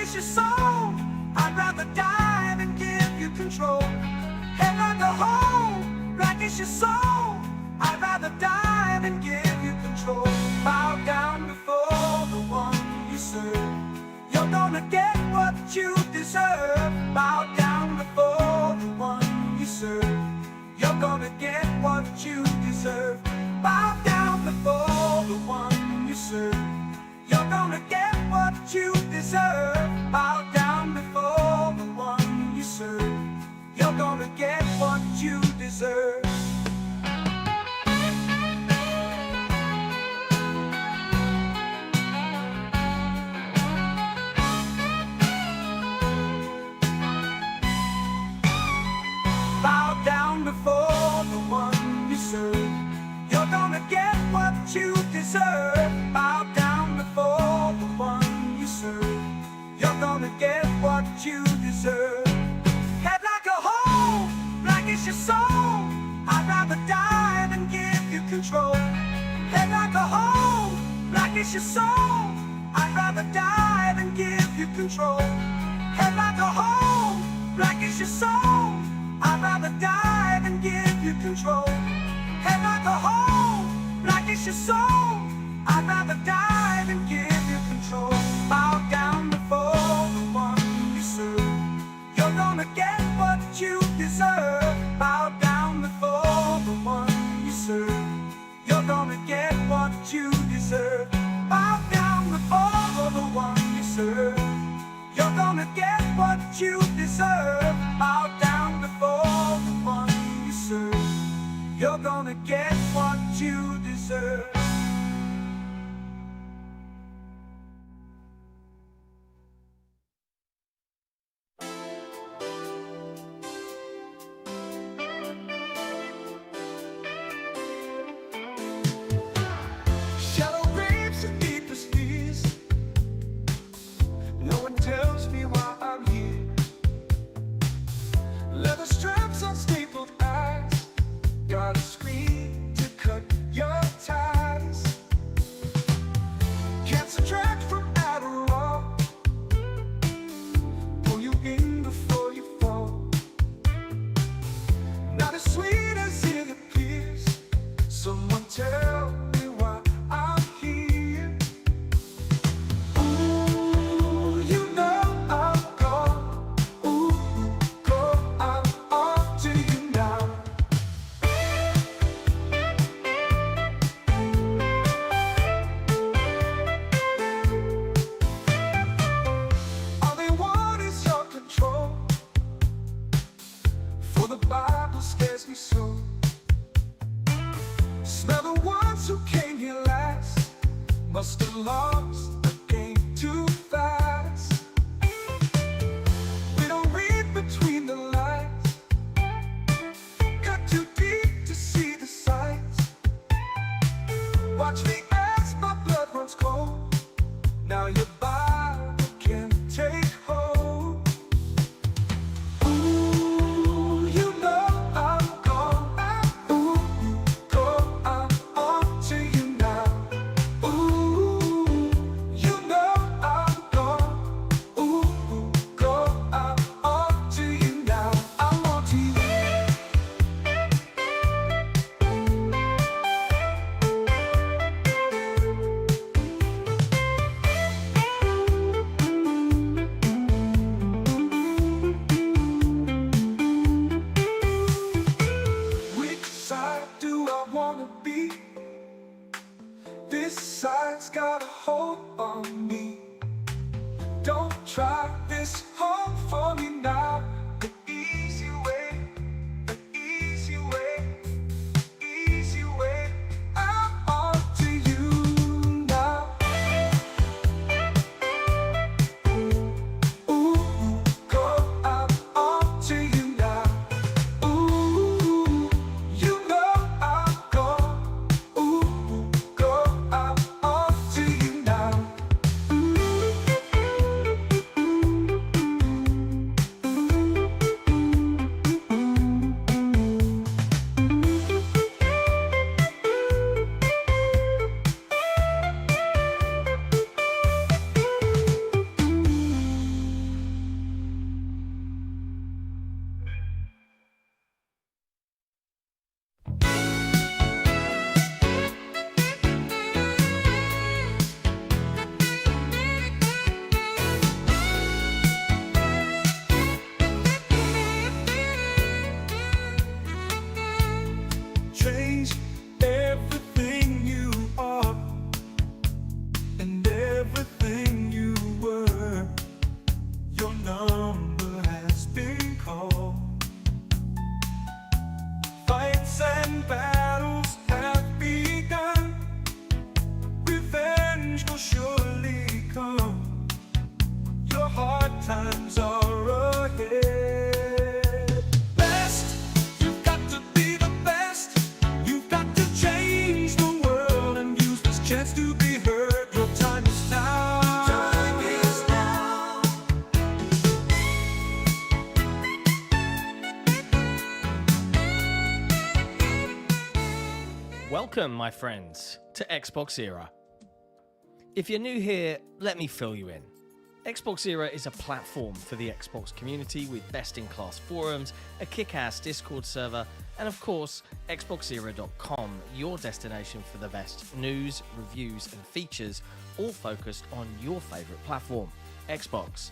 it's your soul. I'd rather die than give you control. Head like a hole, like it's your soul. I'd rather die than give you control. Bow down before the one you serve. You're gonna get what you deserve. Bow down before the one you serve. You're gonna get what you deserve. Bow down before the one you serve. You're gonna get what you deserve. Bow down before the one you serve. You're gonna get what you deserve. Bow down before the one you serve. You're gonna get what you deserve. Bow down before the one you serve. You're gonna get what you deserve. Head like a hole, like it's your soul. I'd rather die than give you control. Head like a hole, like it's your soul. I'd rather die than give you control. Head like a hole, like it's your soul. I'd rather die than give you control. Head like a hole, like it's your soul. I'd rather die than give you control. Bow down before the one you serve. You're gonna get what you deserve. Bow down before the one you serve. You're gonna get what you deserve. Bow down before the one you serve. You're gonna get what you deserve. Bow down before the one you serve. You're gonna get what you deserve. Shallow graves and deepest fears. No one tells me why I'm here. Leather straps on stapled eyes. Got a screen to cut your ties. Can't subtract from Adderall. Pull you in before you fall. Not as sweet as it appears. Someone tell me why I'm here. Ooh, you know I'm gone. Ooh, go, I'm on to you now. All they want is your control. For the Bible scares me so. Smell the ones who came here last. Must have lost the game too fast. We don't read between the lines. Cut too deep to see the signs. Watch me as my blood runs cold. Now your Bible can take hold. Ooh, you know I'm gone. Ooh, go, I'm on to you now. Ooh, you know I'm gone. Ooh, go, I'm on to you now. I'm on to you. Which side do I wanna be? This side's got a hold on me. Don't try this home for me now. The easy way, the easy way, easy way. I'm on to you now. Ooh, go, I'm on to you now. Ooh, you know I'm gone. Ooh, go, I'm on to you now. Welcome, my friends, to XboxEra. If you're new here, let me fill you in. XboxEra is a platform for the Xbox community with best-in-class forums, a kick-ass Discord server, and of course, XboxEra.com, your destination for the best news, reviews, and features, all focused on your favourite platform, Xbox.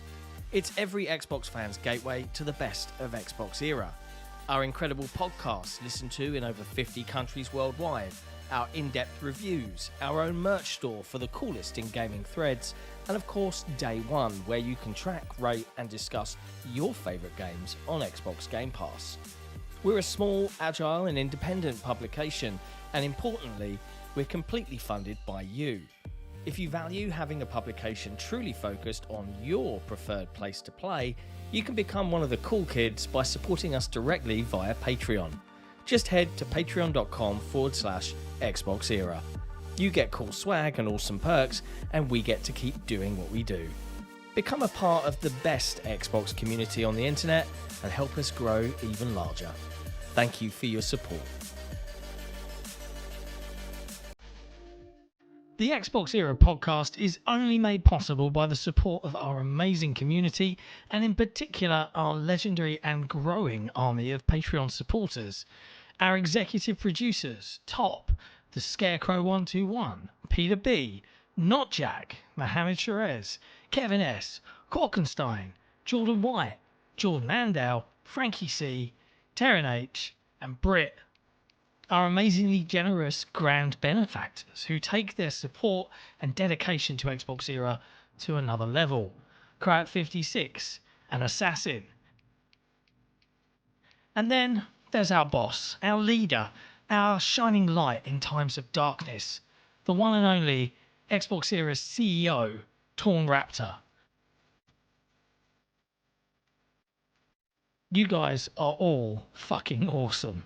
It's every Xbox fan's gateway to the best of XboxEra. Our incredible podcasts listened to in over 50 countries worldwide, our in-depth reviews, our own merch store for the coolest in gaming threads, and of course Dayone, where you can track, rate and discuss your favourite games on Xbox Game Pass. We're a small, agile and independent publication, and importantly, we're completely funded by you. If you value having a publication truly focused on your preferred place to play, you can become one of the cool kids by supporting us directly via Patreon. Just head to patreon.com/XboxEra. You get cool swag and awesome perks, and we get to keep doing what we do. Become a part of the best Xbox community on the internet and help us grow even larger. Thank you for your support. The XboxEra podcast is only made possible by the support of our amazing community, and in particular our legendary and growing army of Patreon supporters. Our executive producers, Top, the Scarecrow 121, Peter B, Not Jack, Mohammed Sherez, Kevin S, Korkenstein, Jordan White, Jordan Andau, Frankie C, Terran H, and Britt. Our amazingly generous grand benefactors who take their support and dedication to XboxEra to another level. Crowd56, an assassin. And then there's our boss, our leader, our shining light in times of darkness, the one and only XboxEra's CEO, Torn Raptor. You guys are all fucking awesome.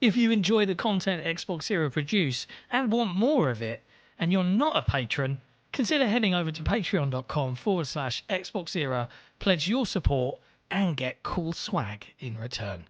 If you enjoy the content XboxEra produce and want more of it, and you're not a patron, consider heading over to patreon.com/XboxEra, pledge your support, and get cool swag in return.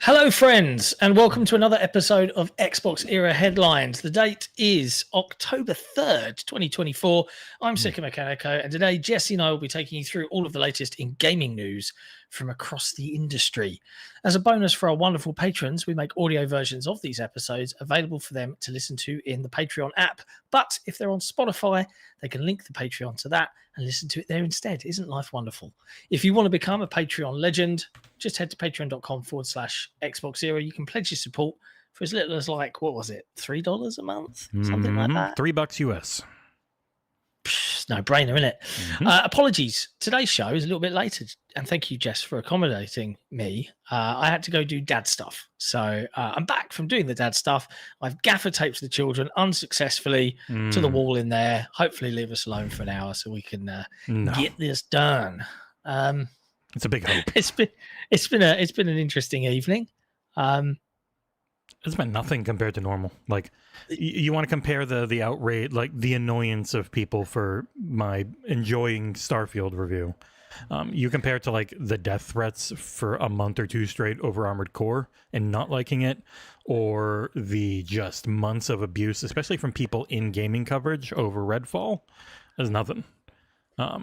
Hello, friends, and welcome to another episode of XboxEra Headlines. The date is October 3rd, 2024. I'm Sika Mechanico, and today Jesse and I will be taking you through all of the latest in gaming news from across the industry. As a bonus for our wonderful patrons, we make audio versions of these episodes available for them to listen to in the Patreon app. But if they're on Spotify, they can link the Patreon to that and listen to it there instead. Isn't life wonderful? If you want to become a Patreon legend, just head to patreon.com/XboxEra. You can pledge your support for as little as like, what was it, $3 a month? Something like that. $3 US. No brainer, isn't it? Apologies. Today's show is a little bit later. And thank you, Jess, for accommodating me. I had to go do dad stuff. So I'm back from doing the dad stuff. I've gaffer taped the children unsuccessfully to the wall in there. Hopefully leave us alone for an hour so we can get this done. It's a big hope. It's been an interesting evening. It's been nothing compared to normal. Like, you want to compare the outrage, like the annoyance of people for my enjoying Starfield review. You compare it to like the death threats for a month or two straight over Armored Core and not liking it, or the just months of abuse, especially from people in gaming coverage over Redfall. There's nothing.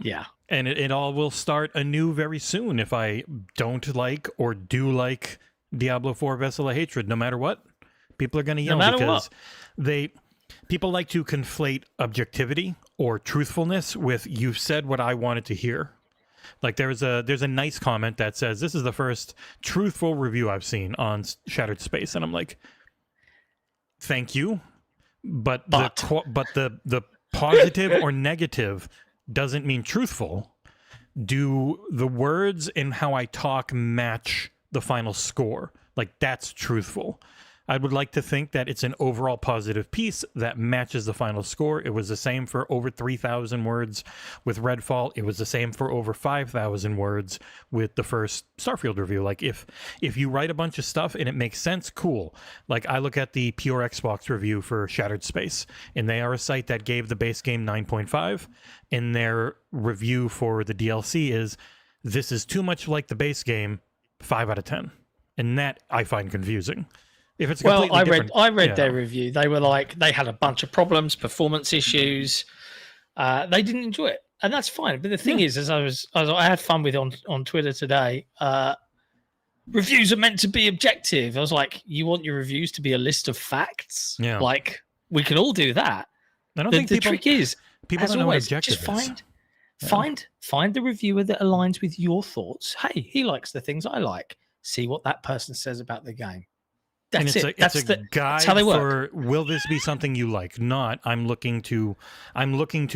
Yeah. And it all will start anew very soon if I don't like or do like Diablo 4 Vessel of Hatred, no matter what. People are going to yell because people like to conflate objectivity or truthfulness with "you've said what I wanted to hear." Like there's a nice comment that says this is the first truthful review I've seen on Shattered Space, and I'm like, thank you, but the positive or negative doesn't mean truthful. Do the words and how I talk match the final score? Like, that's truthful. I would like to think that it's an overall positive piece that matches the final score. It was the same for over 3,000 words with Redfall. It was the same for over 5,000 words with the first Starfield review. Like, if you write a bunch of stuff and it makes sense, cool. Like, I look at the Pure Xbox review for Shattered Space, and they are a site that gave the base game 9.5, and their review for the DLC is, this is too much like the base game, 5 out of 10. And that I find confusing. If it's I read their review. They were like, they had a bunch of problems, performance issues. They didn't enjoy it, and that's fine. But the thing is, as I had fun with on Twitter today. Reviews are meant to be objective. I was like, you want your reviews to be a list of facts? Yeah. Like, we can all do that. I don't think the trick is, people as don't know always, what objective just is. find the reviewer that aligns with your thoughts. Hey, he likes the things I like. See what that person says about the game. That's it. It's a guide that's how they work. for, will this be something you like? Not, I'm looking to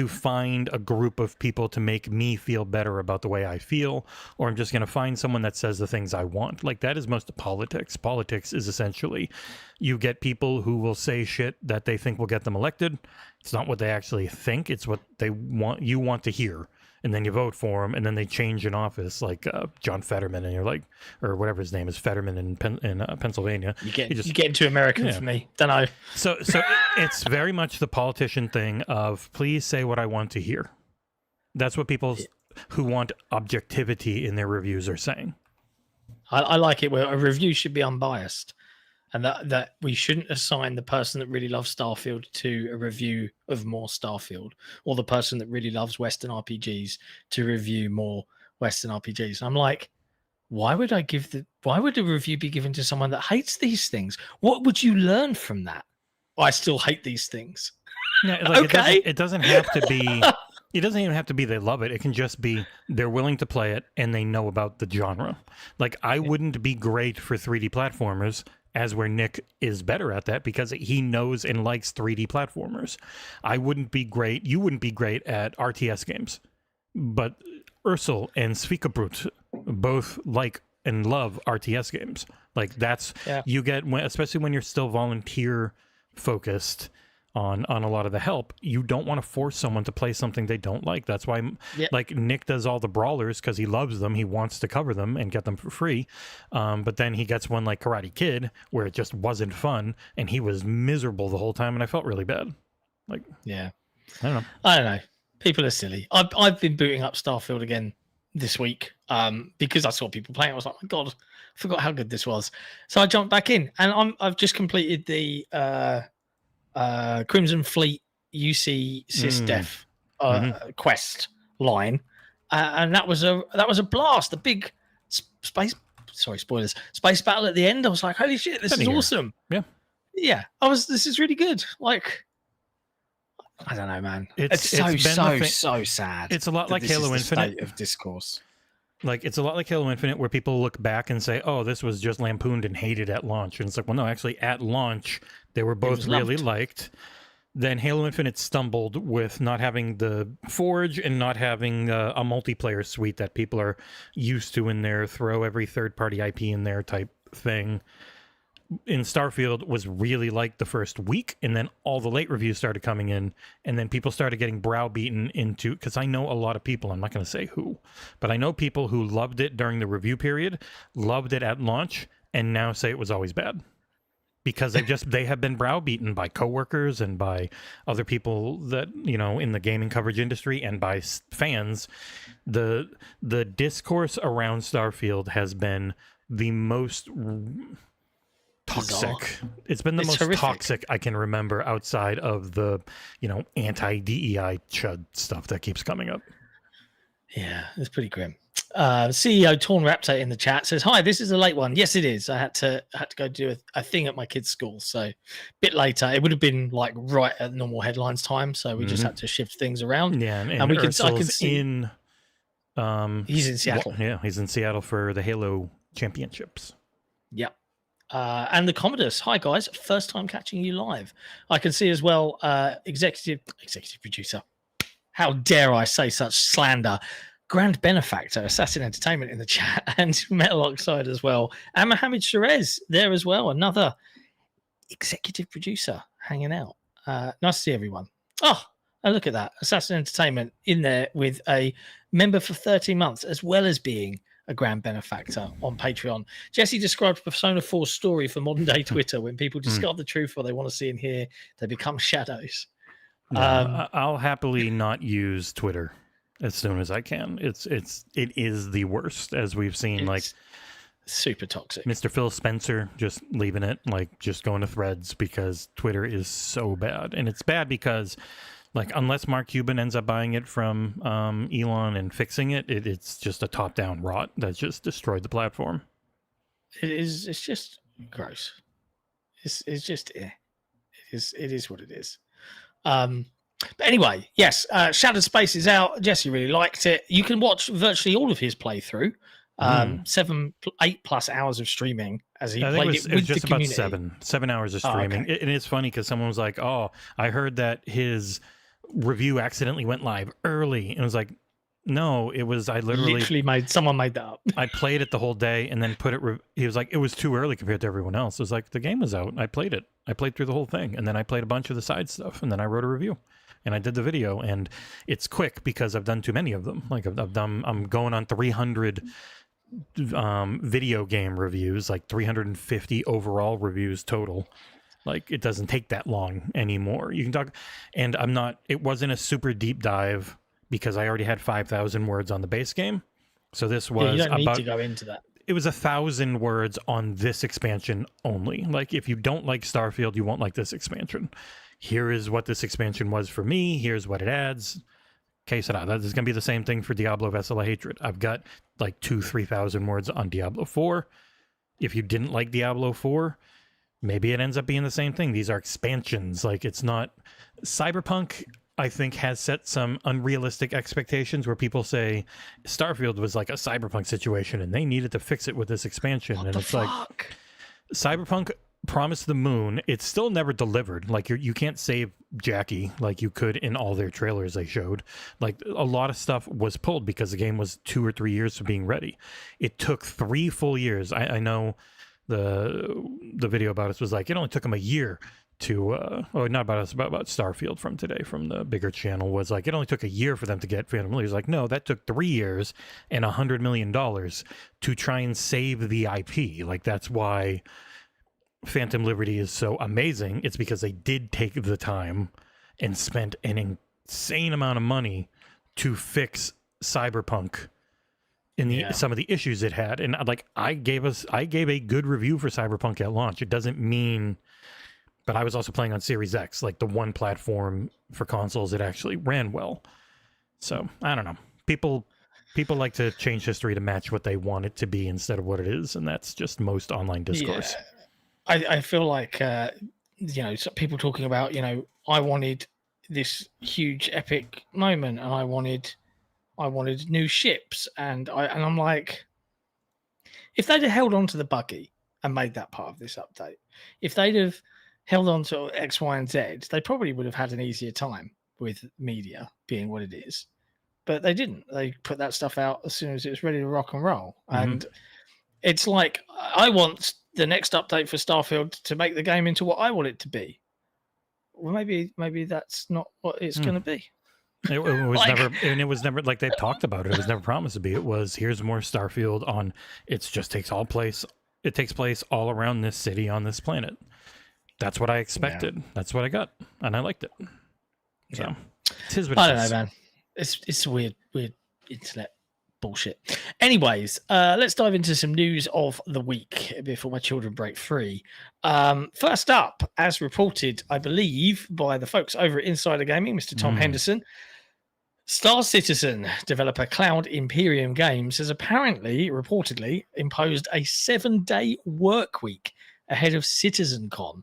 find a group of people to make me feel better about the way I feel, or I'm just going to find someone that says the things I want. Like, that is most of politics. Politics is essentially, you get people who will say shit that they think will get them elected. It's not what they actually think. It's what you want to hear. And then you vote for them, and then they change in office, like John Fetterman, and you're like, or whatever his name is, Fetterman in Pennsylvania. You get into American for me, don't know. So it's very much the politician thing of, please say what I want to hear. That's what people who want objectivity in their reviews are saying. I like it where a review should be unbiased, and that we shouldn't assign the person that really loves Starfield to a review of more Starfield, or the person that really loves Western RPGs to review more Western RPGs. I'm like, why would a review be given to someone that hates these things? What would you learn from that? I still hate these things. Yeah, like, okay. It doesn't have to be. It doesn't even have to be they love it. It can just be they're willing to play it and they know about the genre. Like, I wouldn't be great for 3D platformers, as where Nick is better at that because he knows and likes 3D platformers. I wouldn't be great. You wouldn't be great at RTS games. But Ursel and Svikabrut both like and love RTS games. Like, that's, you get, especially when you're still volunteer focused on a lot of the help, you don't want to force someone to play something they don't like. That's why like Nick does all the brawlers because he loves them. He wants to cover them and get them for free. But then he gets one like Karate Kid where it just wasn't fun and he was miserable the whole time, and I felt really bad. Like, yeah, I don't know. People are silly. I've been booting up Starfield again this week because I saw people playing. I was like, oh my God, I forgot how good this was. So I jumped back in, and I've just completed the Crimson Fleet UC SysDef quest line, and that was a blast. The big space battle at the end. I was like, holy shit, this is awesome. Yeah. This is really good. Like, I don't know, man. It's so sad. It's a lot like Halo Infinite. State of discourse. Like, it's a lot like Halo Infinite where people look back and say, oh, this was just lampooned and hated at launch. And it's like, well, no, actually at launch, they were both really liked. Then Halo Infinite stumbled with not having the Forge and not having a multiplayer suite that people are used to in their throw every third-party IP in there type thing. In Starfield was really like the first week, and then all the late reviews started coming in, and then people started getting browbeaten into, because I know a lot of people, I'm not going to say who, but I know people who loved it during the review period, loved it at launch, and now say it was always bad. Because they have been browbeaten by coworkers and by other people that, you know, in the gaming coverage industry and by fans. The discourse around Starfield has been the most toxic. Bizarre. It's been the most horrific. Toxic I can remember outside of the, you know, anti-DEI chud stuff that keeps coming up. Yeah, it's pretty grim. CEO Torn Raptor in the chat says, hi, this is a late one. Yes, it is. I had to go do a thing at my kid's school, so a bit later. It would have been like right at normal headlines time, so we just had to shift things around. Yeah, and I can see in he's in Seattle. Yeah, he's in Seattle for the Halo Championships. Yep. And the Commodus, hi guys, first time catching you live. I can see as well, executive producer. How dare I say such slander? Grand benefactor, Assassin Entertainment in the chat, and Metal Oxide as well. And Mohammed Sherez there as well. Another executive producer hanging out. Nice to see everyone. Oh, and look at that. Assassin Entertainment in there with a member for 13 months, as well as being a grand benefactor on Patreon. Jesse described Persona 4's story for modern day Twitter. When people discover the truth, what they want to see and hear, they become shadows. Yeah, I'll happily not use Twitter as soon as I can. It is the worst, as we've seen. It's like super toxic. Mr. Phil Spencer just leaving it, like just going to Threads, because Twitter is so bad. And it's bad because, like, unless Mark Cuban ends up buying it from Elon and fixing it, it's just a top-down rot that's just destroyed the platform. It's just gross. It's just It is what it is. But anyway, yes, Shattered Space is out. Jesse really liked it. You can watch virtually all of his playthrough. 8+ hours of streaming as he played it with just the about community. 7 hours of streaming. Okay. And it's funny because someone was like, "Oh, I heard that his review accidentally went live early," and it was like, "No, it was I literally someone made that up." I played it the whole day and then put it. He was like, "It was too early compared to everyone else." It was like, the game was out. I played it. I played through the whole thing, and then I played a bunch of the side stuff, and then I wrote a review. And I did the video, and it's quick because I've done too many of them. Like I'm going on 300 video game reviews, like 350 overall reviews total. Like, it doesn't take that long anymore. You can talk, and it wasn't a super deep dive because I already had 5,000 words on the base game. So this was you don't need to go into that. It was 1,000 words on this expansion only. Like, if you don't like Starfield, you won't like this expansion. Here is what this expansion was for me. Here's what it adds. Okay, so that is going to be the same thing for Diablo Vessel of Hatred. I've got like 3,000 words on Diablo 4. If you didn't like Diablo 4, maybe it ends up being the same thing. These are expansions. Like, it's not... Cyberpunk, I think, has set some unrealistic expectations where people say Starfield was like a Cyberpunk situation and they needed to fix it with this expansion. What and the it's fuck? like, Cyberpunk promised the moon. It's still never delivered. Like, you can't save Jackie like you could in all their trailers they showed. Like, a lot of stuff was pulled because the game was 2 or 3 years from being ready. It took 3 full years. I know the video about us was like, it only took them a year to not about us, about Starfield from today, from the bigger channel, was like, it only took a year for them to get Phantom Liberty. Like, no, that took 3 years and $100 million to try and save the IP. Like, that's why Phantom Liberty is so amazing. It's because they did take the time and spent an insane amount of money to fix Cyberpunk in some of the issues it had. And like, I gave a good review for Cyberpunk at launch. It doesn't mean, but I was also playing on Series X, like the one platform for consoles that actually ran well. So I don't know. People like to change history to match what they want it to be instead of what it is, and that's just most online discourse. Yeah. I feel like people talking about, I wanted this huge epic moment, and I wanted new ships, and I'm like, if they'd have held on to the buggy and made that part of this update, if they'd have held on to X, Y, and Z, they probably would have had an easier time with media being what it is. But they didn't. They put that stuff out as soon as it was ready to rock and roll. Mm-hmm. And it's like, I want the next update for Starfield to make the game into what I want it to be. Well, maybe that's not what it's going to be. It was never like they talked about it. It was never promised to be. It was, here's more Starfield on. It takes place all around this city on this planet. That's what I expected. Yeah. That's what I got, and I liked it. So, it's what I don't know, man. It's weird internet bullshit. Anyways, let's dive into some news of the week before my children break free. First up, as reported, I believe, by the folks over at Insider Gaming, Mr. Tom Henderson, Star Citizen developer Cloud Imperium Games has reportedly imposed a 7-day work week ahead of CitizenCon.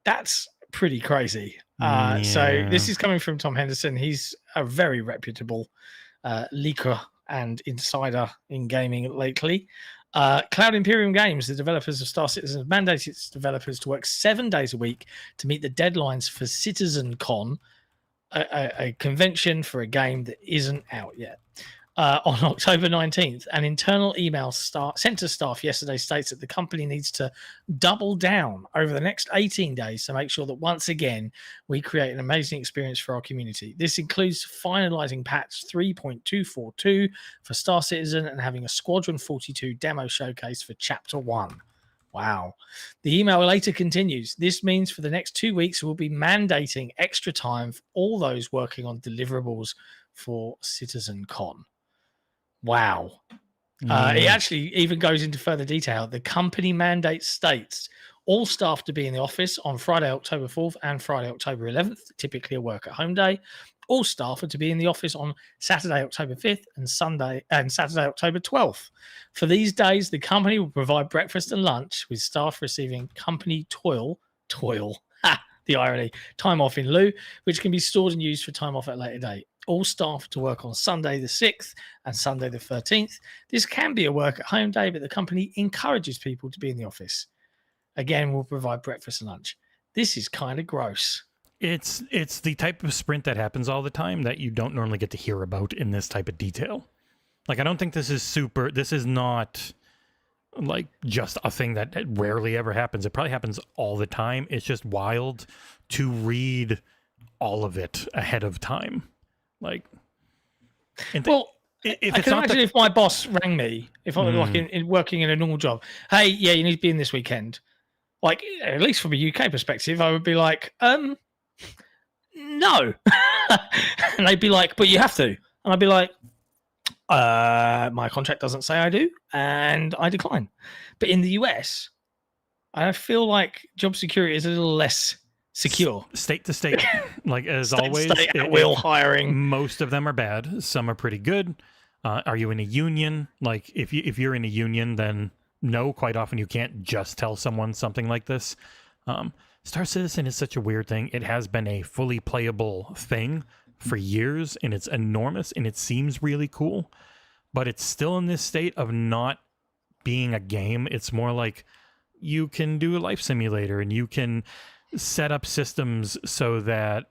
That's pretty crazy. So this is coming from Tom Henderson. He's a very reputable leaker and insider in gaming lately. Cloud Imperium Games, the developers of Star Citizen, have mandated its developers to work 7 days a week to meet the deadlines for CitizenCon, a convention for a game that isn't out yet. on October 19th. An internal email sent to staff yesterday states that the company needs to double down over the next 18 days to make sure that once again we create an amazing experience for our community. This includes finalizing patch 3.242 for Star Citizen and having a Squadron 42 demo showcase for Chapter 1. Wow. The email later continues. This means for the next 2 weeks, we'll be mandating extra time for all those working on deliverables for CitizenCon. Wow. It actually even goes into further detail. The company mandate states all staff to be in the office on Friday, October 4th and Friday, October 11th, typically a work at home day. All staff are to be in the office on Saturday, October 5th and Saturday, October 12th. For these days, the company will provide breakfast and lunch with staff receiving company toil, the irony, time off in lieu, which can be stored and used for time off at a later date. All staff to work on Sunday the 6th and Sunday the 13th. This can be a work at home day, but the company encourages people to be in the office. Again, we'll provide breakfast and lunch. This is kind of gross. It's the type of sprint that happens all the time that you don't normally get to hear about in this type of detail. Like, I don't think this is not like just a thing that rarely ever happens. It probably happens all the time. It's just wild to read all of it ahead of time. Like, if I can imagine if my boss rang me, if I was like working in a normal job, hey, yeah, you need to be in this weekend. Like, at least from a UK perspective, I would be like, no. And they'd be like, but you have to. And I'd be like, my contract doesn't say I do, and I decline. But in the US, I feel like job security is a little less secure. State to state, like as state always, will hiring. Most of them are bad. Some are pretty good. Are you in a union? Like if you're in a union, then no. Quite often you can't just tell someone something like this. Star Citizen is such a weird thing. It has been a fully playable thing for years, and it's enormous, and it seems really cool. But it's still in this state of not being a game. It's more like you can do a life simulator, and you can set up systems so that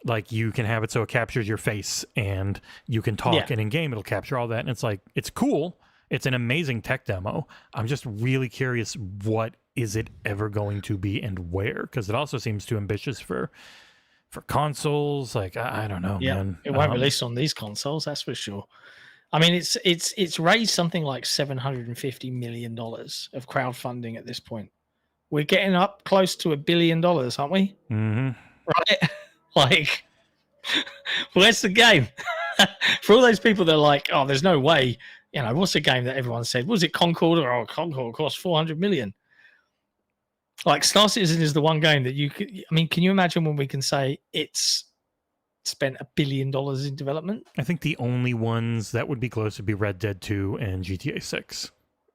like you can have it so it captures your face and you can talk, and in game it'll capture all that, and it's like, it's cool. It's an amazing tech demo. I'm just really curious, what is it ever going to be and where? Because it also seems too ambitious for consoles. Like, I don't know, man. It won't release on these consoles, that's for sure. I mean, it's raised something like $750 million of crowdfunding at this point. We're getting up close to $1 billion, aren't we? Mm-hmm. Right? Like, where's the game? For all those people that are like, oh, there's no way. You know, what's the game that everyone said? Was it Concord? Or Concord cost $400 million. Like, Star Citizen is the one game that you could. I mean, can you imagine when we can say it's spent $1 billion in development? I think the only ones that would be close would be Red Dead 2 and GTA 6.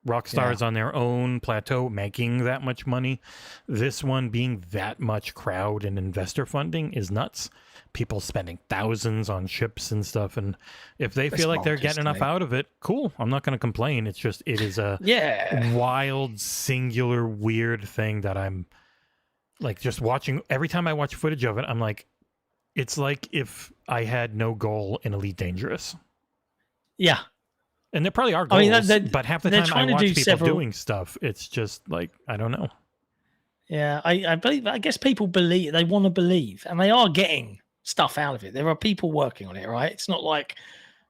Rockstar is on their own plateau making that much money. This one being that much crowd and investor funding is nuts. People spending thousands on ships and stuff, and if they feel like they're getting enough out of it, cool. I'm not going to complain. It's just, it is a wild, singular, weird thing that I'm like just watching. Every time I watch footage of it, I'm like, it's like if I had no goal in Elite Dangerous. Yeah. And there probably are goals, I mean, but half the time I watch people doing stuff, it's just like, I don't know. Yeah, I believe. I guess people believe, they want to believe, and they are getting stuff out of it. There are people working on it, right? It's not like,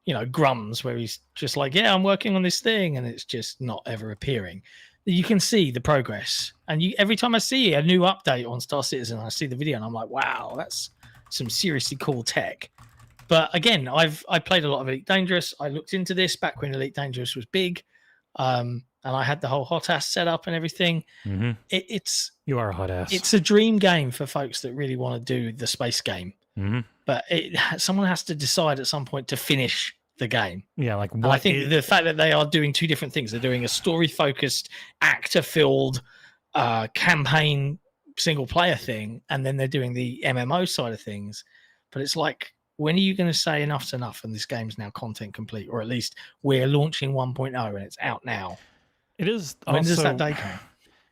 you know, Grums, where he's just like, yeah, I'm working on this thing, and it's just not ever appearing. You can see the progress, and every time I see a new update on Star Citizen, I see the video, and I'm like, wow, that's some seriously cool tech. But again, I played a lot of Elite Dangerous. I looked into this back when Elite Dangerous was big, and I had the whole hot ass set up and everything. Mm-hmm. You are a hot ass. It's a dream game for folks that really want to do the space game. Mm-hmm. But someone has to decide at some point to finish the game. Yeah, like what? And I think the fact that they are doing two different things. They're doing a story-focused, actor-filled, campaign single-player thing, and then they're doing the MMO side of things. But it's like, when are you going to say enough's enough and this game's now content complete, or at least we're launching 1.0 and it's out now? It is. When does that day come?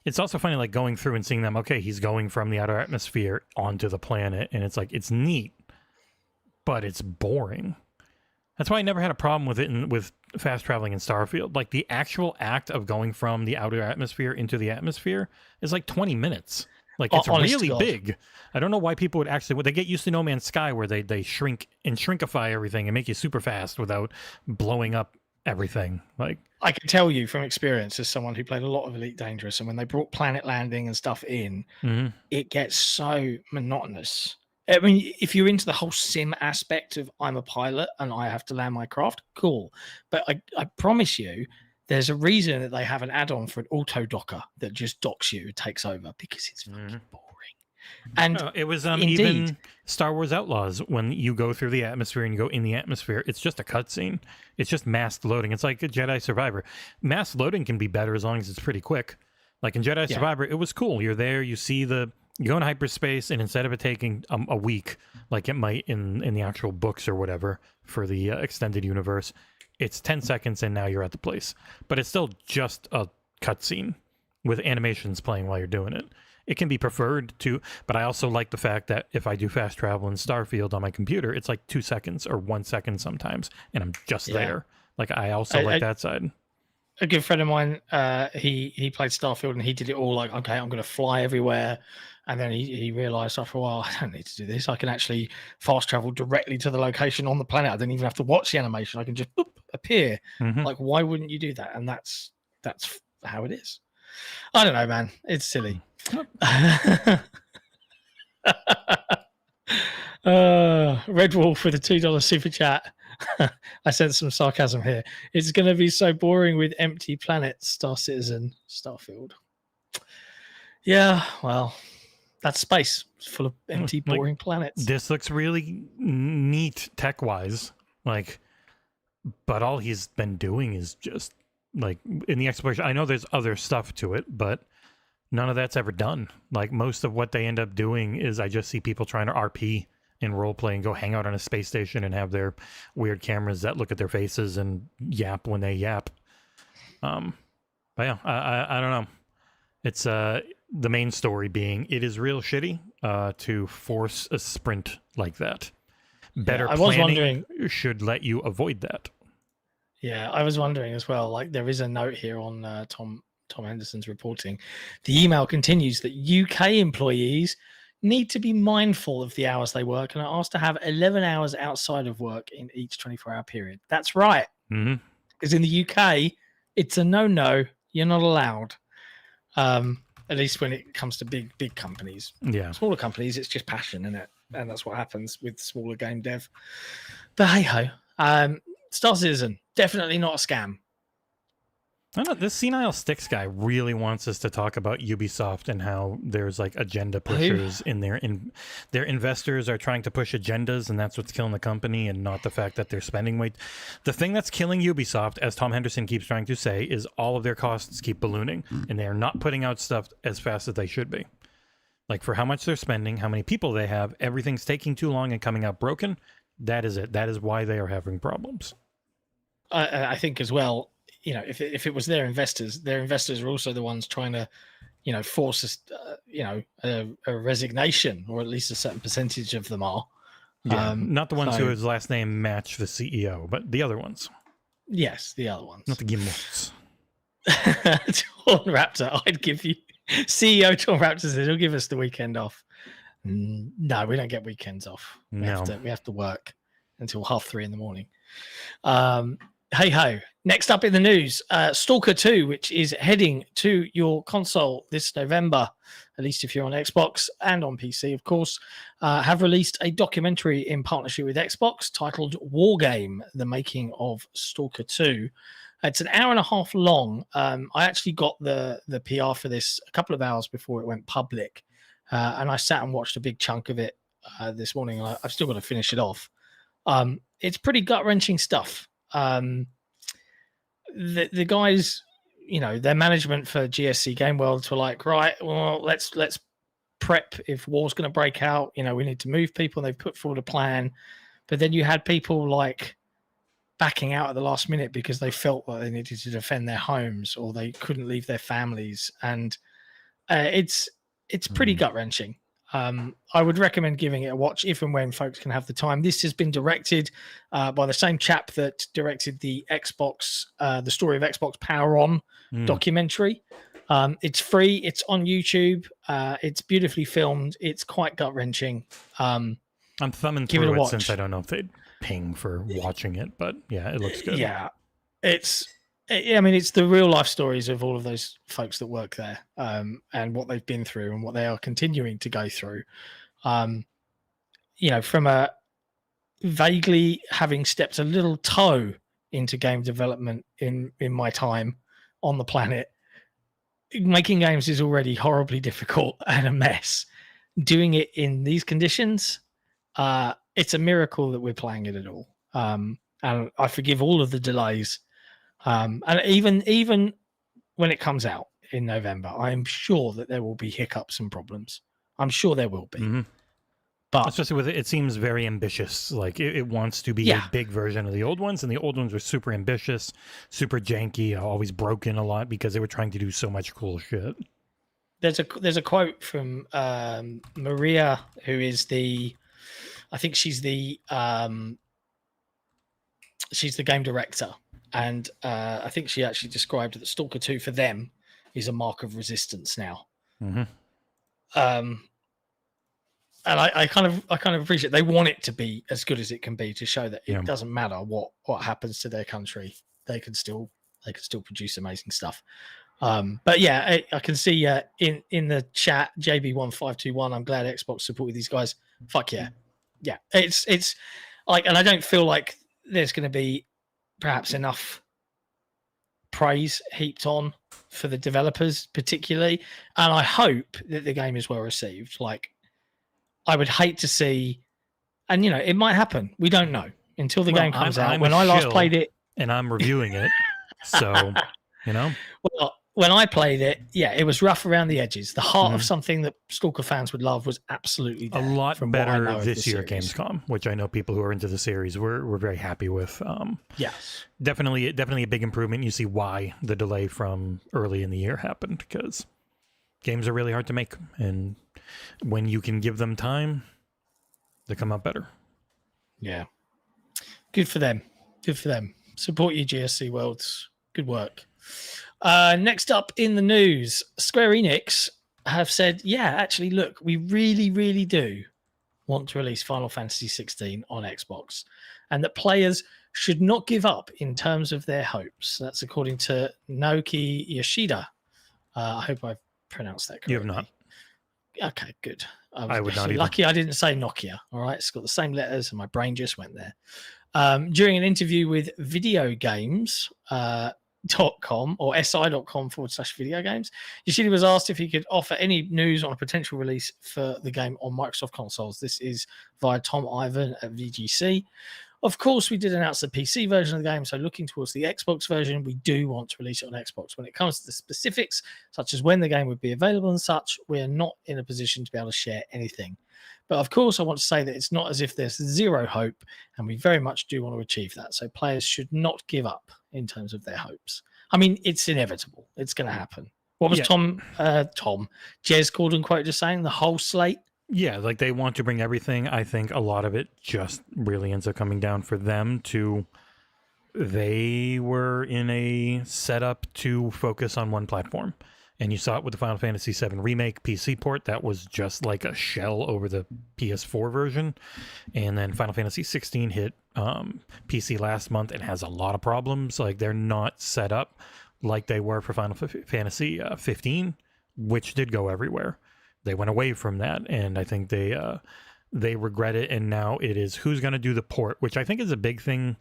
It's also funny, like going through and seeing them. Okay, he's going from the outer atmosphere onto the planet, and it's like, it's neat, but it's boring. That's why I never had a problem with it with fast traveling in Starfield. Like the actual act of going from the outer atmosphere into the atmosphere is like 20 minutes. Like it's Honest to really God. big. I don't know why people would actually. They get used to No Man's Sky, where they shrink and shrinkify everything and make you super fast without blowing up everything. Like I can tell you from experience as someone who played a lot of Elite Dangerous, and when they brought planet landing and stuff in, it gets so monotonous. I mean, if you're into the whole sim aspect of I'm a pilot and I have to land my craft, cool. But I promise you, there's a reason that they have an add-on for an auto docker that just docks you, takes over, because it's fucking boring. And it was indeed, even Star Wars Outlaws, when you go through the atmosphere and you go in the atmosphere, it's just a cutscene. It's just masked loading. It's like a Jedi Survivor. Masked loading can be better as long as it's pretty quick. Like in Jedi Survivor, it was cool. You're there, you see you go in hyperspace, and instead of it taking a week, like it might in the actual books or whatever for the extended universe, it's 10 seconds and now you're at the place. But it's still just a cutscene with animations playing while you're doing it. It can be preferred to, but I also like the fact that if I do fast travel in Starfield on my computer, it's like 2 seconds or 1 second sometimes, and I'm just there. Like I also like that side. A good friend of mine, he played Starfield and he did it all like, okay, I'm going to fly everywhere. And then he realized after a while, I don't need to do this. I can actually fast travel directly to the location on the planet. I don't even have to watch the animation. I can just boop, appear. Like, why wouldn't you do that? And that's how it is. I don't know, man. It's silly. Red Wolf with a $2 super chat. I sense some sarcasm here. It's going to be so boring with empty planets, Star Citizen, Starfield. Yeah, well, that's space. It's full of empty, boring planets. This looks really neat tech-wise, like, but all he's been doing is just like in the exploration. I know there's other stuff to it, but none of that's ever done. Like most of what they end up doing is I just see people trying to RP and roleplay and go hang out on a space station and have their weird cameras that look at their faces and yap when they yap. But yeah, I don't know. It's the main story being it is real shitty to force a sprint like that. Better planning should let you avoid that. Yeah, I was wondering as well. Like there is a note here on Tom Henderson's reporting. The email continues that UK employees need to be mindful of the hours they work and are asked to have 11 hours outside of work in each 24-hour period. That's right. Because in the UK, it's a no-no. You're not allowed. At least when it comes to big companies. Yeah. Smaller companies, it's just passion, isn't it? And that's what happens with smaller game dev. But hey-ho. Star Citizen, definitely not a scam. I don't know, this Senile Sticks guy really wants us to talk about Ubisoft and how there's like agenda pushers in there. Their investors are trying to push agendas, and that's what's killing the company, and not the fact that they're spending way. The thing that's killing Ubisoft, as Tom Henderson keeps trying to say, is all of their costs keep ballooning, and they are not putting out stuff as fast as they should be. Like for how much they're spending, how many people they have, everything's taking too long and coming out broken. That is it. That is why they are having problems. I think as well, you know, if it was their investors are also the ones trying to, you know, force us, a resignation, or at least a certain percentage of them are. Yeah, not the ones whose last name match the CEO, but the other ones. Yes, the other ones. Not the Gimlets. John Raptor, I'd give you CEO John Raptor said he'll give us the weekend off. No, we don't get weekends off. We have to work until 3:30 in the morning. Hey ho. Next up in the news, S.T.A.L.K.E.R 2, which is heading to your console this November, at least if you're on Xbox and on PC, of course, have released a documentary in partnership with Xbox titled War Game, the making of S.T.A.L.K.E.R 2. It's an hour and a half long. I actually got the PR for this a couple of hours before it went public, and I sat and watched a big chunk of it this morning, and I've still got to finish it off. It's pretty gut-wrenching stuff. The guys, you know, their management for GSC Game World were like, right, well, let's prep if war's going to break out. You know, we need to move people. And they've put forward a plan, but then you had people like backing out at the last minute because they felt like they needed to defend their homes or they couldn't leave their families, and it's pretty gut wrenching. I would recommend giving it a watch if and when folks can have the time. This has been directed by the same chap that directed the the story of Xbox Power On documentary. It's free. It's on YouTube. It's beautifully filmed. It's quite gut wrenching. I'm thumbing give it a through it watch. since I don't know if they'd ping for watching it, but yeah, it looks good. Yeah, it's the real life stories of all of those folks that work there, and what they've been through and what they are continuing to go through. From a vaguely having stepped a little toe into game development in my time on the planet, making games is already horribly difficult and a mess. Doing it in these conditions, it's a miracle that we're playing it at all. And I forgive all of the delays. And even when it comes out in November, I'm sure that there will be hiccups and problems. I'm sure there will be. Mm-hmm. But especially with it seems very ambitious. Like it wants to be a big version of the old ones, and the old ones were super ambitious, super janky, always broken a lot because they were trying to do so much cool shit. There's a quote from Maria, who is I think she's the game director, and I think she actually described that Stalker 2 for them is a mark of resistance now. Mm-hmm. And I kind of appreciate they want it to be as good as it can be to show that it doesn't matter what happens to their country, they can still produce amazing stuff. But yeah, I can see in the chat JB1521. I'm glad Xbox supported these guys. Fuck yeah, yeah. It's like, and I don't feel like there's going to be perhaps enough praise heaped on for the developers particularly, and I hope that the game is well received. Like, I would hate to see, and it might happen. We don't know until the game comes out. When I last played it, and I'm reviewing it, so Well, when I played it, it was rough around the edges. The heart of something that Stalker fans would love was absolutely there. A lot better this year at Gamescom, which I know people who are into the series were very happy with. Yes, definitely a big improvement. You see why the delay from early in the year happened, because games are really hard to make, and when you can give them time, they come out better. Yeah. Good for them. Good for them. Support you, GSC Worlds. Good work. Next up in the news, Square Enix have said, actually, look, we really, really do want to release Final Fantasy 16 on Xbox, and that players should not give up in terms of their hopes. That's according to Naoki Yoshida. I hope I've pronounced that correctly. You have not. Okay, good. I would not. Lucky I didn't say Nokia. All right, it's got the same letters, and my brain just went there. During an interview with videogames.com or si.com/video games, Yoshida was asked if he could offer any news on a potential release for the game on Microsoft consoles. This is via Tom Ivan at VGC. Of course, we did announce the PC version of the game, so looking towards the Xbox version, we do want to release it on Xbox. When it comes to the specifics, such as when the game would be available and such, we're not in a position to be able to share anything. But of course, I want to say that it's not as if there's zero hope, and we very much do want to achieve that. So players should not give up in terms of their hopes. I mean, it's inevitable. It's going to happen. What was Jez called and quote just saying? The whole slate? Yeah, like they want to bring everything. I think a lot of it just really ends up coming down for them to, they were in a setup to focus on one platform. And you saw it with the Final Fantasy VII Remake PC port. That was just like a shell over the PS4 version. And then Final Fantasy 16 hit PC last month and has a lot of problems. Like, they're not set up like they were for Final Fantasy 15, which did go everywhere. They went away from that, and I think they regret it. And now it is who's going to do the port, which I think is a big thing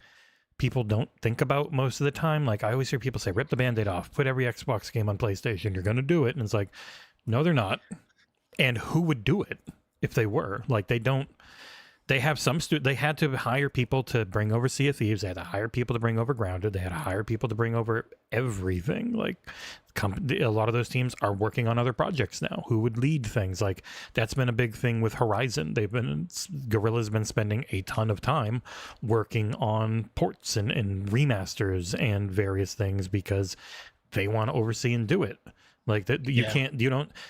people don't think about most of the time. Like, I always hear people say, rip the Band-Aid off, put every Xbox game on PlayStation, you're going to do it. And it's like, no, they're not. And who would do it if they were? Like, they don't. They have some they had to hire people to bring over Sea of Thieves. They had to hire people to bring over Grounded. They had to hire people to bring over everything. Like, a lot of those teams are working on other projects now. Who would lead things? Like, that's been a big thing with Horizon. Guerrilla's been spending a ton of time working on ports and remasters and various things because they want to oversee and do it. Like that,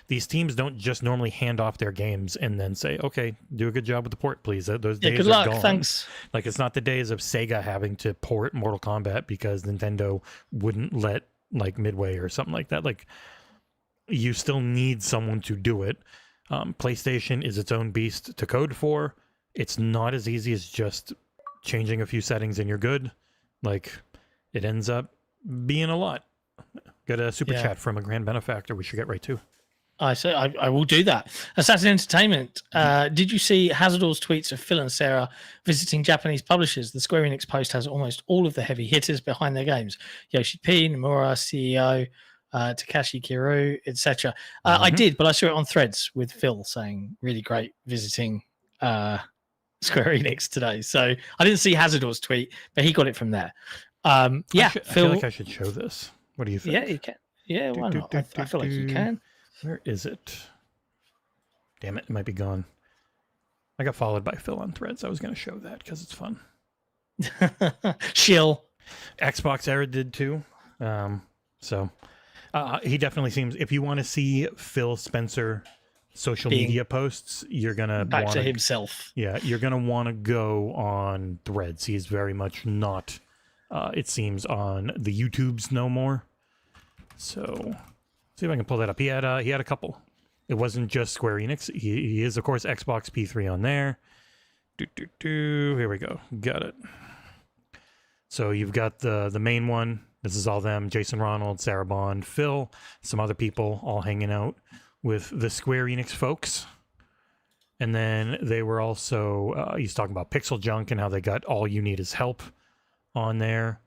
these teams don't just normally hand off their games and then say, "Okay, do a good job with the port, please." Those days good are luck, gone. thanks. Like it's not the days of Sega having to port Mortal Kombat because Nintendo wouldn't let like Midway or something like that. Like you still need someone to do it. PlayStation is its own beast to code for. It's not as easy as just changing a few settings and you're good. Like it ends up being a lot. Got a super chat from a grand benefactor we should get right to. I will do that. Assassin Entertainment. Did you see Hazardor's tweets of Phil and Sarah visiting Japanese publishers? The Square Enix post has almost all of the heavy hitters behind their games. Yoshi P, Nomura, CEO, Takashi Kiryu, etc. I did, but I saw it on Threads with Phil saying really great visiting Square Enix today. So I didn't see Hazardor's tweet, but he got it from there. Phil, I feel like I should show this. What do you think? Yeah, you can. Yeah, why not? I feel like you can. Where is it? Damn it, it might be gone. I got followed by Phil on Threads. I was going to show that because it's fun. Shill. XboxEra did too. He definitely seems. If you want to see Phil Spencer social media posts, you're gonna back to himself. Yeah, you're gonna want to go on Threads. He's very much not. It seems on the YouTubes no more. So, see if I can pull that up. He had a couple. It wasn't just Square Enix. He is of course Xbox P3 on there. Here we go. Got it. So you've got the main one. This is all them: Jason Ronald, Sarah Bond, Phil, some other people all hanging out with the Square Enix folks. And then they were also he's talking about Pixel Junk and how they got All You Need Is Help on there.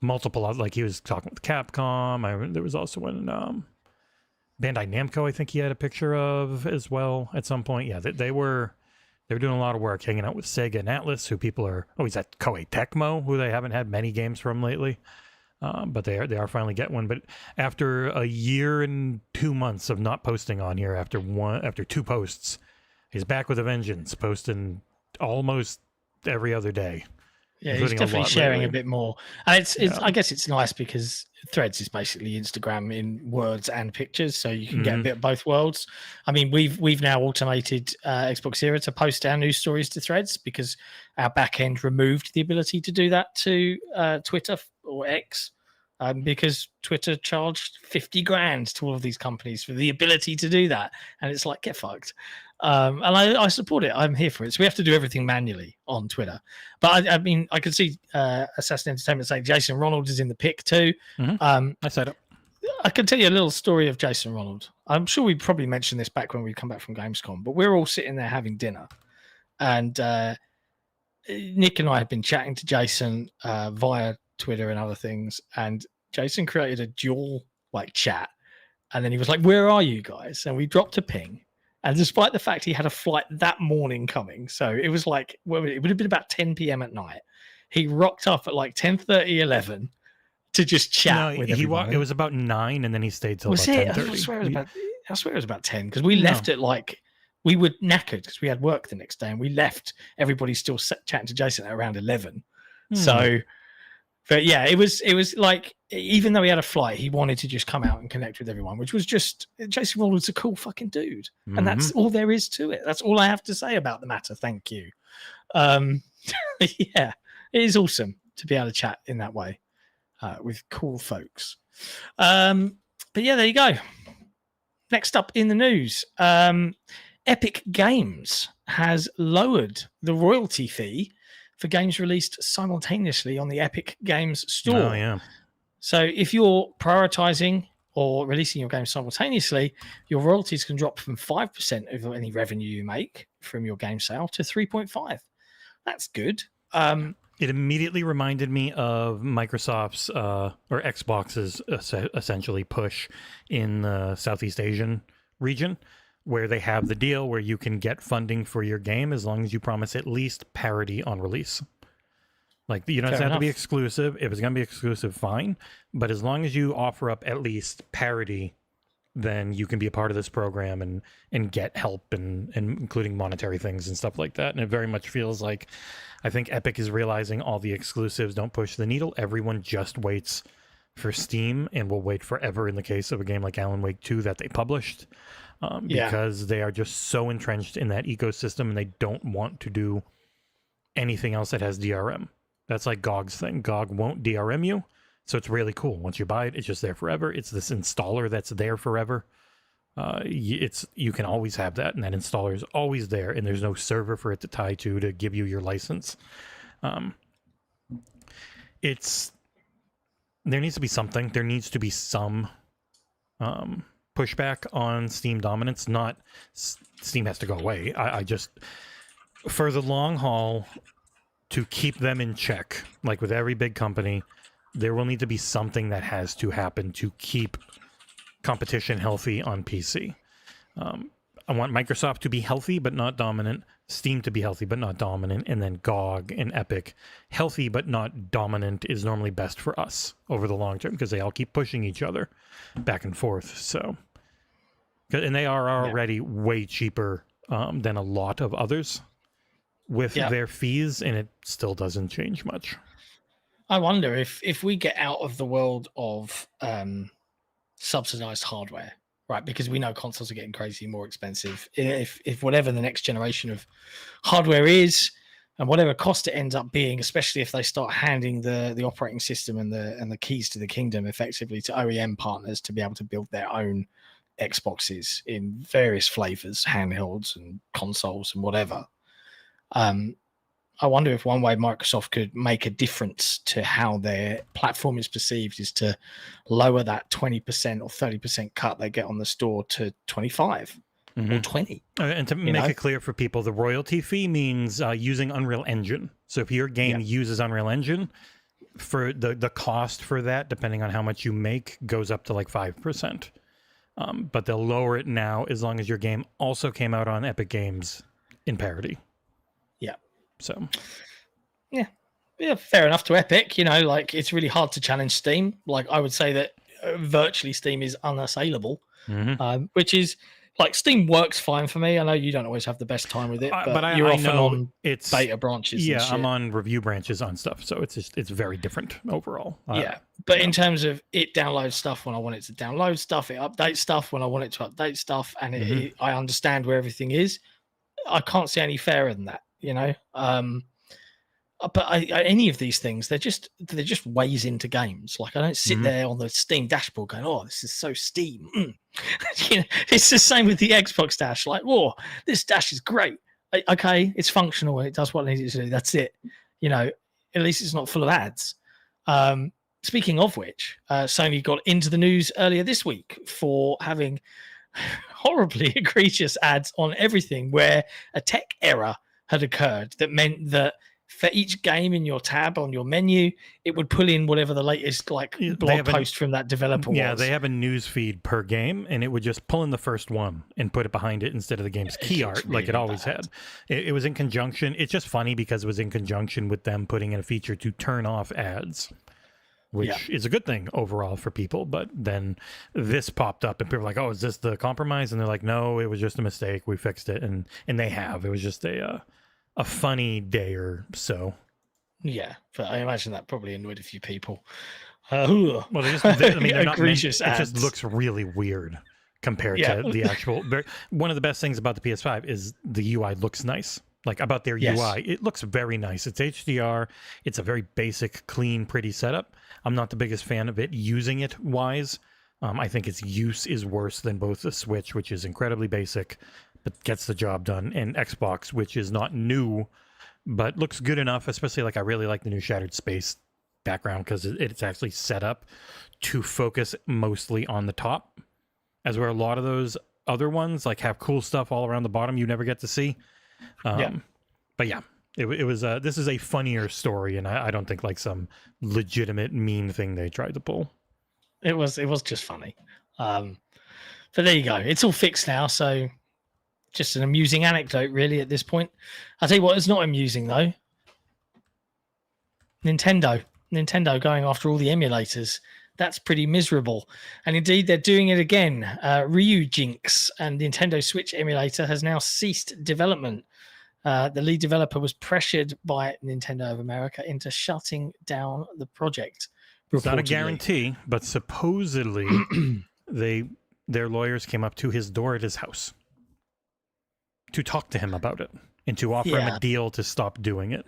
Multiple, like he was talking with Capcom. There was also one Bandai Namco, I think he had a picture of as well at some point. Yeah, they were doing a lot of work, hanging out with Sega and Atlas, who people are. Oh, he's at Koei Tecmo, who they haven't had many games from lately. But they are finally getting one. But after a year and 2 months of not posting on here, after 2 posts, he's back with a vengeance, posting almost every other day. Yeah, he's definitely sharing a bit more, and it's I guess it's nice because Threads is basically Instagram in words and pictures, so you can get a bit of both worlds. I mean, we've now automated XboxEra to post our news stories to Threads because our back end removed the ability to do that to Twitter or X. Because Twitter charged 50 grand to all of these companies for the ability to do that. And it's like, get fucked. And I support it. I'm here for it. So we have to do everything manually on Twitter. But I mean, I could see Assassin Entertainment saying Jason Ronald is in the pick too. I said it. I can tell you a little story of Jason Ronald. I'm sure we probably mentioned this back when we come back from Gamescom, but we're all sitting there having dinner. And Nick and I had been chatting to Jason via Twitter and other things, and Jason created a dual chat, and then he was like, "Where are you guys?" And we dropped a ping, and despite the fact he had a flight that morning coming, so it was like, well, it would have been about 10 p.m. at night, he rocked up at like 10:30, 11 to just chat with everyone. It was about 9, and then he stayed till was about it? 10:30. I swear it was about 10 because we left at we were knackered because we had work the next day, and we left everybody still chatting to Jason at around 11. So, but yeah, it was like, even though he had a flight, he wanted to just come out and connect with everyone, which was just, Jason Ronald's a cool fucking dude. And that's all there is to it. That's all I have to say about the matter. Thank you. Yeah, it is awesome to be able to chat in that way with cool folks. But yeah, there you go. Next up in the news, Epic Games has lowered the royalty fee for games released simultaneously on the Epic Games store. Oh, yeah. So if you're prioritizing or releasing your game simultaneously, your royalties can drop from 5% of any revenue you make from your game sale to 3.5%. That's good. It immediately reminded me of Microsoft's or Xbox's essentially push in the Southeast Asian region, where they have the deal where you can get funding for your game as long as you promise at least parity on release. Like, you don't have to be exclusive. If it's going to be exclusive, fine. But as long as you offer up at least parity, then you can be a part of this program and get help and including monetary things and stuff like that. And it very much feels like, I think Epic is realizing all the exclusives don't push the needle. Everyone just waits for Steam and will wait forever in the case of a game like Alan Wake 2 that they published, because they are just so entrenched in that ecosystem and they don't want to do anything else that has DRM. That's like GOG's thing. GOG won't DRM you, so it's really cool. Once you buy it, it's just there forever. It's this installer that's there forever. You can always have that, and that installer is always there, and there's no server for it to tie to give you your license. There needs to be something. There needs to be some pushback on Steam dominance. Not Steam has to go away. I just, for the long haul, to keep them in check, like with every big company, there will need to be something that has to happen to keep competition healthy on PC. I want Microsoft to be healthy but not dominant, Steam to be healthy but not dominant, and then GOG and Epic healthy but not dominant is normally best for us over the long term, because they all keep pushing each other back and forth. So, and they are already way cheaper than a lot of others with their fees, and it still doesn't change much. I wonder if we get out of the world of subsidized hardware, right? Because we know consoles are getting crazy more expensive. If whatever the next generation of hardware is, and whatever cost it ends up being, especially if they start handing the operating system and the keys to the kingdom effectively to OEM partners to be able to build their own Xboxes in various flavors, handhelds and consoles and whatever. I wonder if one way Microsoft could make a difference to how their platform is perceived is to lower that 20% or 30% cut they get on the store to 25 or 20. And to make it clear for people, the royalty fee means using Unreal Engine. So if your game uses Unreal Engine, for the cost for that, depending on how much you make, goes up to like 5%. But they'll lower it now as long as your game also came out on Epic Games in parity. Yeah. So, yeah, fair enough to Epic. Like, it's really hard to challenge Steam. Like, I would say that virtually Steam is unassailable, which is like, Steam works fine for me. I know you don't always have the best time with it, but you're often on beta branches. Yeah, I'm on review branches on stuff, so it's very different overall. But in terms of it downloads stuff when I want it to download stuff, it updates stuff when I want it to update stuff, and I understand where everything is. I can't see any fairer than that. But any of these things, they're just ways into games. Like, I don't sit there on the Steam dashboard going, "Oh, this is so Steam." It's the same with the Xbox dash. Like, "Whoa, this dash is great." Okay, it's functional and it does what it needs to do. That's it. At least it's not full of ads. Speaking of which, Sony got into the news earlier this week for having horribly egregious ads on everything, where a tech error had occurred that meant that for each game in your tab on your menu, it would pull in whatever the latest blog post from that developer was. Yeah, they have a news feed per game, and it would just pull in the first one and put it behind it instead of the game's key art, like it always had. It was in conjunction. It's just funny because it was in conjunction with them putting in a feature to turn off ads, which is a good thing overall for people. But then this popped up and people were like, "Oh, is this the compromise?" And they're like, "No, it was just a mistake. We fixed it." And they have. It was just a funny day or so. Yeah, but I imagine that probably annoyed a few people. Well, they're not egregious ads. It just looks really weird compared to the actual. One of the best things about the PS5 is the UI looks nice. Like, about their UI, it looks very nice. It's HDR. It's a very basic, clean, pretty setup. I'm not the biggest fan of it using it wise. I think its use is worse than both the Switch, which is incredibly basic, but gets the job done, and Xbox, which is not new, but looks good enough. Especially, like, I really like the new Shattered Space background because it's actually set up to focus mostly on the top, as where a lot of those other ones like have cool stuff all around the bottom you never get to see. But yeah, it was this is a funnier story, and I don't think like some legitimate mean thing they tried to pull. It was just funny. But there you go. It's all fixed now, so just an amusing anecdote really at this point. I'll tell you what, it's not amusing though. Nintendo going after all the emulators. That's pretty miserable. And indeed, they're doing it again. Ryujinx and Nintendo Switch emulator has now ceased development. The lead developer was pressured by Nintendo of America into shutting down the project. It's not a reportedly. guarantee, but supposedly their lawyers came up to his door at his house to talk to him about it and to offer him Yeah. a deal to stop doing it.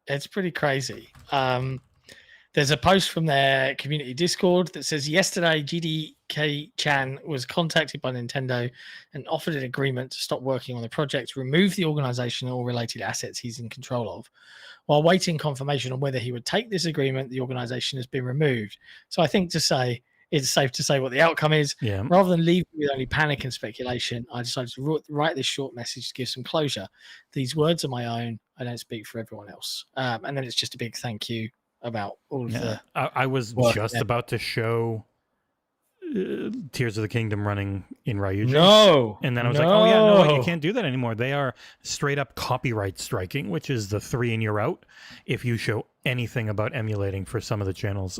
It's pretty crazy. There's a post from their community Discord that says yesterday GDK Chan was contacted by Nintendo and offered an agreement to stop working on the project, remove the organization and all related assets he's in control of. While waiting confirmation on whether he would take this agreement, the organization has been removed. So I think it's safe to say what the outcome is. Yeah. Rather than leave with only panic and speculation, I decided to write this short message to give some closure. These words are my own. I don't speak for everyone else. And then it's just a big thank you about all of the. I was work just there. about to show Tears of the Kingdom running in Ryujinx. No. And then I was like, oh, yeah, no, wait, you can't do that anymore. They are straight up copyright striking, which is the 3 and you're out if you show anything about emulating for some of the channels.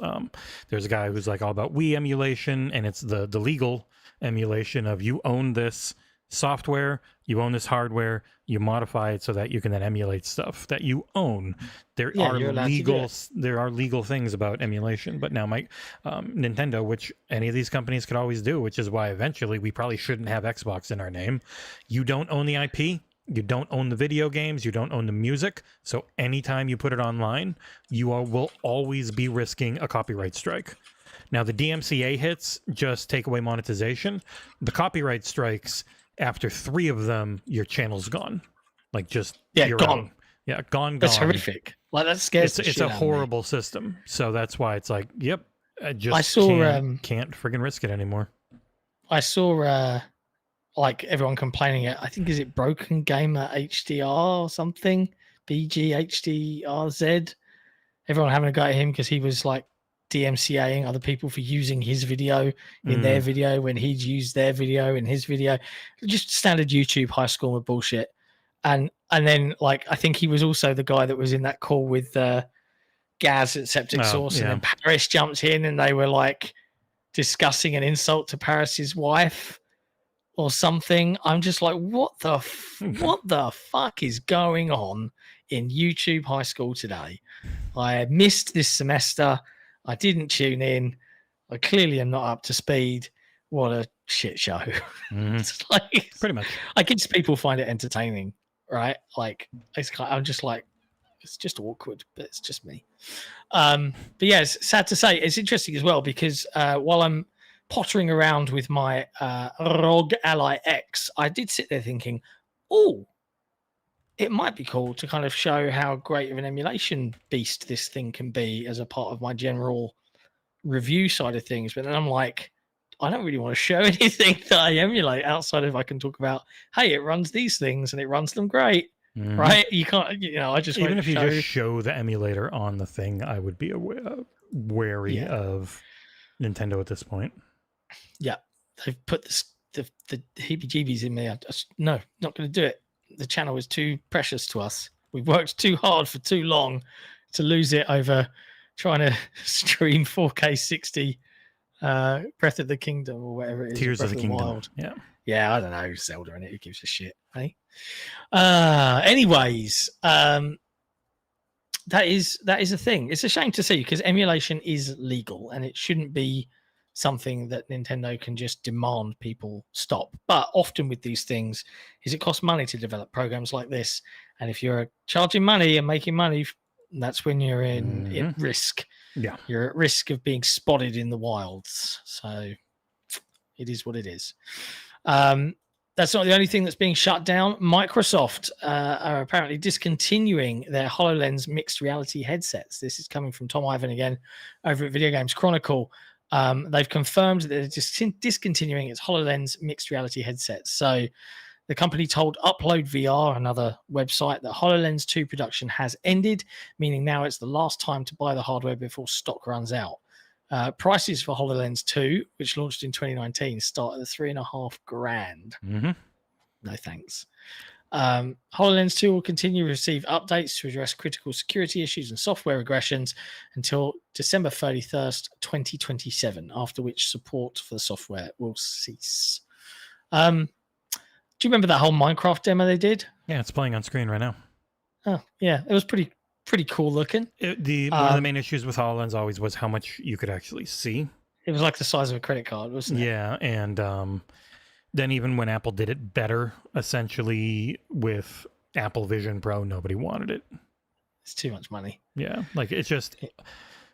There's a guy who's like all about Wii emulation, and it's the legal emulation of you own this software, you own this hardware, you modify it so that you can then emulate stuff that you own. There are legal things about emulation, but now Nintendo, which any of these companies could always do, which is why eventually we probably shouldn't have Xbox in our name. You don't own the IP, you don't own the video games, you don't own the music, so anytime you put it online, will always be risking a copyright strike. Now the DMCA hits just take away monetization. The copyright strikes, after 3 of them, your channel's gone. Like just you're gone. out. Yeah, gone. That's horrific. Like that scares. It's a horrible system. So that's why it's like, yep, I saw can't friggin' risk it anymore. I saw like everyone complaining at, I think, is it Broken Gamer HDR or something? BGHDRZ. Everyone having a go at him because he was like DMCAing other people for using his video in their video when he'd used their video in his video. Just standard YouTube high score bullshit. And then like I think he was also the guy that was in that call with Gaz at Septic Source, and then Paris jumped in and they were like discussing an insult to Paris's wife or something. I'm just like, what the fuck is going on in YouTube high school today? I missed this semester. I didn't tune in. I clearly am not up to speed. What a shit show. It's like, pretty much. I guess people find it entertaining, right? Like, I'm just like, it's just awkward, but it's just me. But yeah, it's sad to say. It's interesting as well because while I'm pottering around with my ROG Ally X, I did sit there thinking, oh, it might be cool to kind of show how great of an emulation beast this thing can be as a part of my general review side of things. But then I'm like, I don't really want to show anything that I emulate outside of I can talk about, hey, it runs these things and it runs them great, right? You can't, I just even if you just show the emulator on the thing, I would be wary of Nintendo at this point. Yeah, they've put the heebie-jeebies in me. No, not going to do it. The channel is too precious to us. We've worked too hard for too long to lose it over trying to stream 4K 60 Breath of the Kingdom or whatever it is. Tears of the Kingdom. Wild. Yeah, I don't know. Zelda in it. Who gives a shit? Hey. Anyways, that is a thing. It's a shame to see because emulation is legal and it shouldn't be something that Nintendo can just demand people stop. But often with these things is it costs money to develop programs like this. And if you're charging money and making money, that's when you're in risk. Yeah. You're at risk of being spotted in the wilds. So it is what it is. That's not the only thing that's being shut down. Microsoft are apparently discontinuing their HoloLens mixed reality headsets. This is coming from Tom Ivan again over at Video Games Chronicle. They've confirmed that they're just discontinuing its HoloLens mixed reality headsets. So the company told Upload VR, another website, that HoloLens 2 production has ended, meaning now it's the last time to buy the hardware before stock runs out. Prices for HoloLens 2, which launched in 2019, start at $3,500. No thanks. HoloLens 2 will continue to receive updates to address critical security issues and software regressions until December 31st, 2027, after which support for the software will cease. Do you remember that whole Minecraft demo they did? Yeah, it's playing on screen right now. Oh, yeah. It was pretty pretty cool looking. One of the main issues with HoloLens always was how much you could actually see. It was like the size of a credit card, wasn't it? Yeah, and then even when Apple did it better, essentially with Apple Vision Pro, nobody wanted it. It's too much money. Yeah, like it's just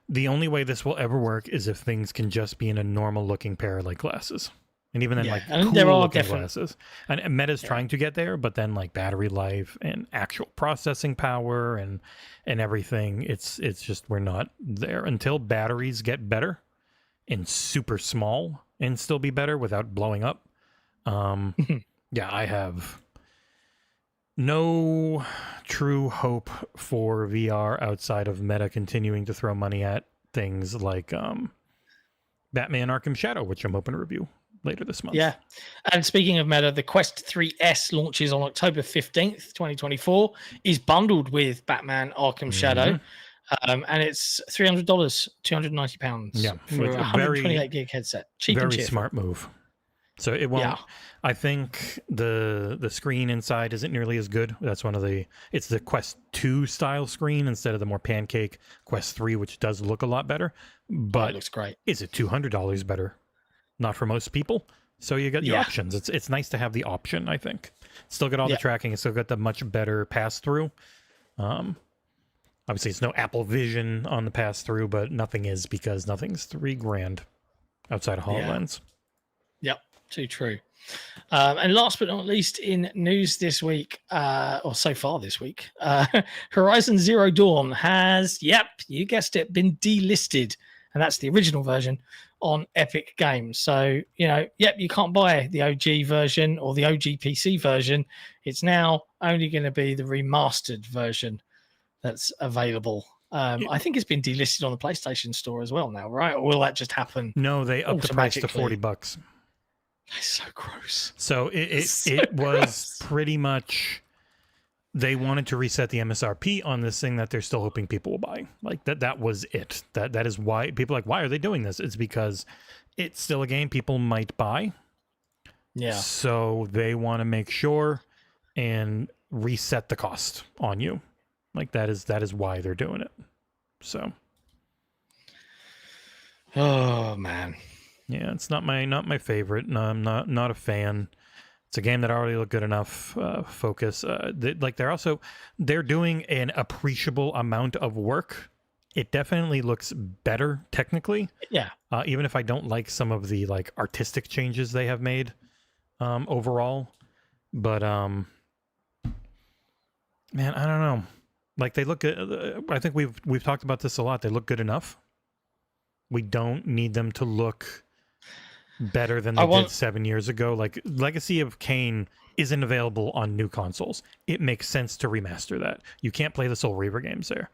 the only way this will ever work is if things can just be in a normal looking pair of like glasses. And even then, like cool there are looking glasses. And Meta's trying to get there, but then like battery life and actual processing power and everything, it's just we're not there until batteries get better and super small and still be better without blowing up. Yeah, I have no true hope for VR outside of Meta continuing to throw money at things like Batman Arkham Shadow, which I'm hoping to review later this month. Yeah. And speaking of Meta, the Quest 3S launches on October 15th, 2024, is bundled with Batman Arkham Shadow. And it's $300, £290. Yeah, for a 128 gig headset. Cheap and very cheerful. smart move. So it won't. Yeah. I think the screen inside isn't nearly as good. That's it's the Quest 2 style screen instead of the more pancake Quest 3, which does look a lot better. But it looks great. Is it $200 better? Not for most people. So you get the options. It's nice to have the option, I think. Still got all the tracking. It's still got the much better pass-through. Obviously, it's no Apple Vision on the pass-through, but nothing is because nothing's $3,000 outside of HoloLens. Yep, too true. And last but not least in news this week, or so far this week, Horizon Zero Dawn has, you guessed it, been delisted. And that's the original version on Epic Games. So, you can't buy the OG version or the OG PC version. It's now only going to be the remastered version that's available. I think it's been delisted on the PlayStation Store as well now, right? Or will that just happen? No, they upped the price to $40. That's so gross. So it was pretty much, they wanted to reset the MSRP on this thing that they're still hoping people will buy. Like that was it. That is why people are like, why are they doing this? It's because it's still a game people might buy. Yeah. So they want to make sure and reset the cost on you. Like that is why they're doing it. So. Oh man. Yeah, it's not my favorite. No, I'm not a fan. It's a game that already looked good enough. Focus. They're doing an appreciable amount of work. It definitely looks better technically. Yeah. Even if I don't like some of the like artistic changes they have made overall, but man, I don't know. Like they look good. I think we've talked about this a lot. They look good enough. We don't need them to look better than they did 7 years ago. Like Legacy of Kain isn't available on new consoles. It makes sense to remaster that. You can't play the Soul Reaver games there.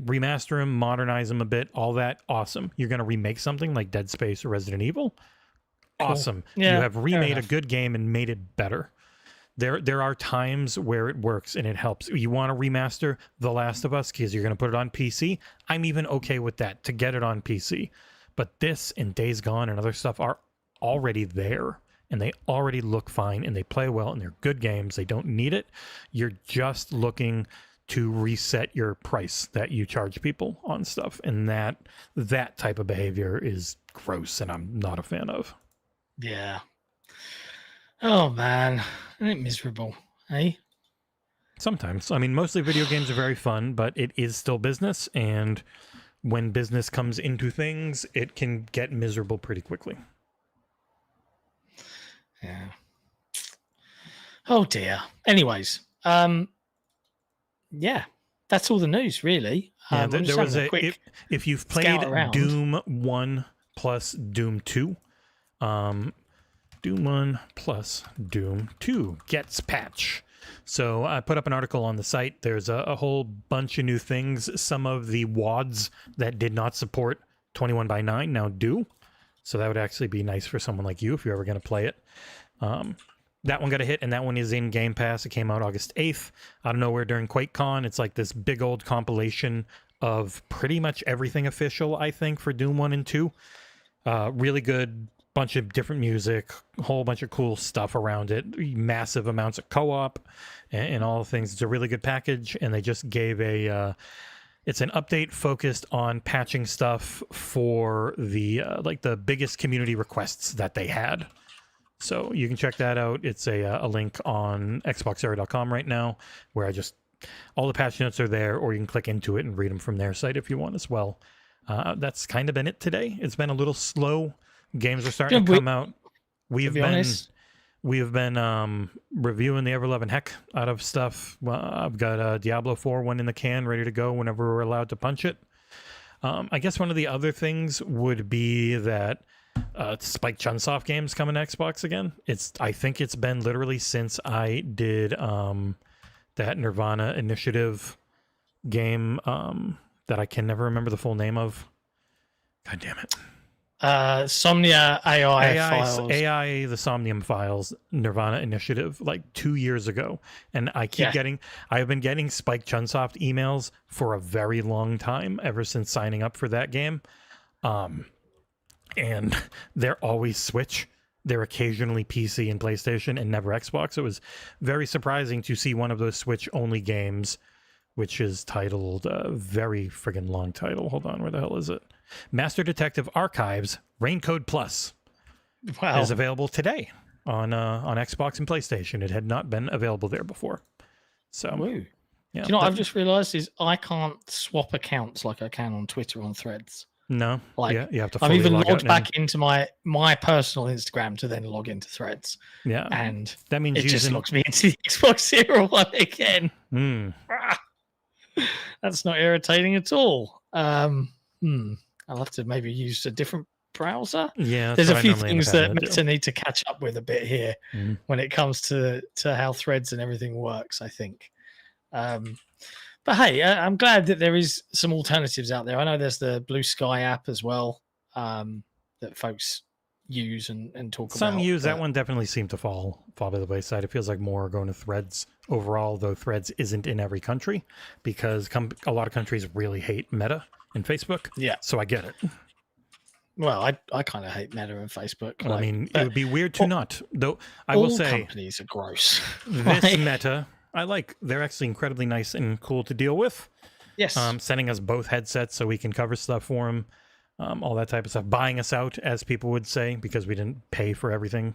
Remaster them, modernize them a bit, all that, awesome. You're going to remake something like Dead Space or Resident Evil? Awesome. Cool. Yeah, you have remade a good game and made it better. There are times where it works and it helps. You want to remaster The Last of Us because you're going to put it on PC? I'm even okay with that, to get it on PC. But this and Days Gone and other stuff are already there, and they already look fine, and they play well, and they're good games. They don't need it. You're just looking to reset your price that you charge people on stuff, and that type of behavior is gross, and I'm not a fan of. Yeah. Oh man, isn't it miserable? Hey. Sometimes. I mean, mostly video games are very fun, but it is still business, and when business comes into things, it can get miserable pretty quickly. Yeah. Oh dear. Anyways, yeah, that's all the news really. Yeah, there was a quick if you've played Doom 1 plus Doom 2, Doom 1 plus Doom 2 gets patch. So I put up an article on the site. There's a whole bunch of new things. Some of the WADs that did not support 21:9 now do. So that would actually be nice for someone like you if you're ever going to play it. That one got a hit, and that one is in Game Pass. It came out August 8th. Out of nowhere during QuakeCon. It's like this big old compilation of pretty much everything official, I think, for Doom 1 and 2. Really good bunch of different music, a whole bunch of cool stuff around it, massive amounts of co-op and all the things. It's a really good package, and they just gave it's an update focused on patching stuff for the like the biggest community requests that they had. So you can check that out. It's a link on XboxEra.com right now, where all the patch notes are there, or you can click into it and read them from their site if you want as well. That's kind of been it today. It's been a little slow. Games are starting to come out. We have been reviewing the ever-loving heck out of stuff. Well, I've got Diablo 4 one in the can, ready to go whenever we're allowed to punch it. I guess one of the other things would be that Spike Chunsoft games coming to Xbox again. I think it's been literally since I did that Nirvana Initiative game that I can never remember the full name of. God damn it. Somnia AI files. AI, the Somnium files, Nirvana Initiative, like 2 years ago. And I have been getting Spike Chunsoft emails for a very long time, ever since signing up for that game. And they're always Switch. They're occasionally PC and PlayStation and never Xbox. It was very surprising to see one of those Switch-only games, which is titled, a very friggin' long title. Hold on, where the hell is it? Master Detective Archives Raincode Plus is available today on Xbox and PlayStation. It had not been available there before. So, yeah. Do you know what I've just realized is I can't swap accounts like I can on Twitter on Threads. No, like you have to. I've even log logged back into my personal Instagram to then log into Threads. Yeah, and that means it just logs me into the XboxEra one again. That's not irritating at all. I'll have to maybe use a different browser. Yeah, there's a few things that Meta need to catch up with a bit here when it comes to how Threads and everything works, I think. But hey, I'm glad that there is some alternatives out there. I know there's the Blue Sky app as well that folks use and talk about. Some use that one. Definitely seemed to fall by the wayside. It feels like more are going to Threads overall, though Threads isn't in every country because a lot of countries really hate Meta and Facebook. Yeah, so I get it. Well, I kind of hate Meta and Facebook. Well, I mean, it would be weird to not. Though I will say, companies are gross. This Meta, I like. They're actually incredibly nice and cool to deal with. Yes. Sending us both headsets so we can cover stuff for them. All that type of stuff. Buying us out, as people would say, because we didn't pay for everything.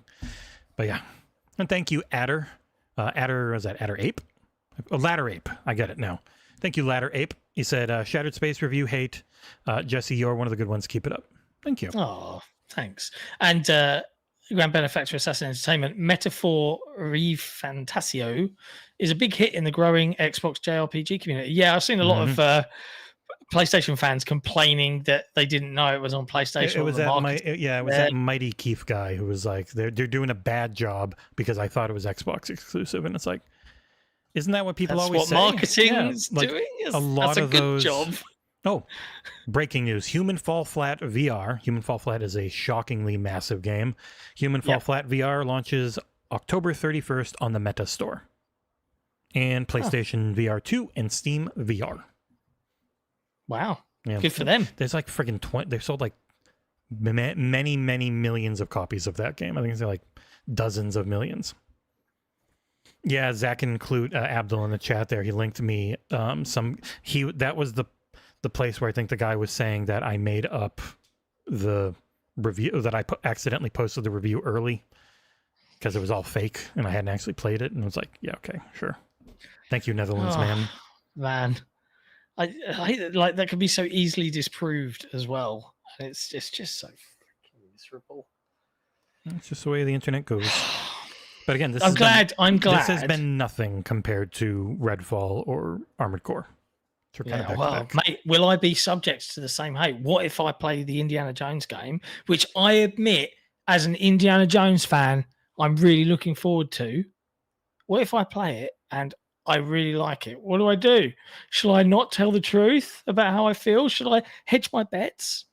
But yeah. And thank you, Adder. Is that Adder Ape? Ladder Ape. I get it now. Thank you, Ladder Ape. He said, Shattered Space review, hate. Jesse, you're one of the good ones. Keep it up. Thank you. Oh, thanks. And Grand Benefactor Assassin Entertainment, Metaphor Refantasio is a big hit in the growing Xbox JRPG community. Yeah, I've seen a lot of PlayStation fans complaining that they didn't know it was on PlayStation. It was that Mighty Keith guy who was like, they're doing a bad job because I thought it was Xbox exclusive. And it's like, isn't that what people always say? Marketing is doing? A lot of those. Job. Oh, breaking news. Human Fall Flat VR. Human Fall Flat is a shockingly massive game. Human Fall Flat VR launches October 31st on the Meta Store. And PlayStation VR 2 and Steam VR. Wow. Yeah. Good for them. There's like friggin' 20. They've sold like many, many millions of copies of that game. I think it's like dozens of millions. Yeah, Zach include Abdul in the chat there. He linked me that was the place where I think the guy was saying that I made up the review, that I accidentally posted the review early because it was all fake and I hadn't actually played it. And I was like, yeah, okay, sure. Thank you, Netherlands, man. Man, I hate that. Like, that can be so easily disproved as well. And it's just so freaking miserable. It's just the way the internet goes. But again, I'm glad. This has been nothing compared to Redfall or Armored Core. Mate, will I be subject to the same hate? What if I play the Indiana Jones game, which I admit, as an Indiana Jones fan, I'm really looking forward to? What if I play it and I really like it? What do I do? Shall I not tell the truth about how I feel? Should I hedge my bets?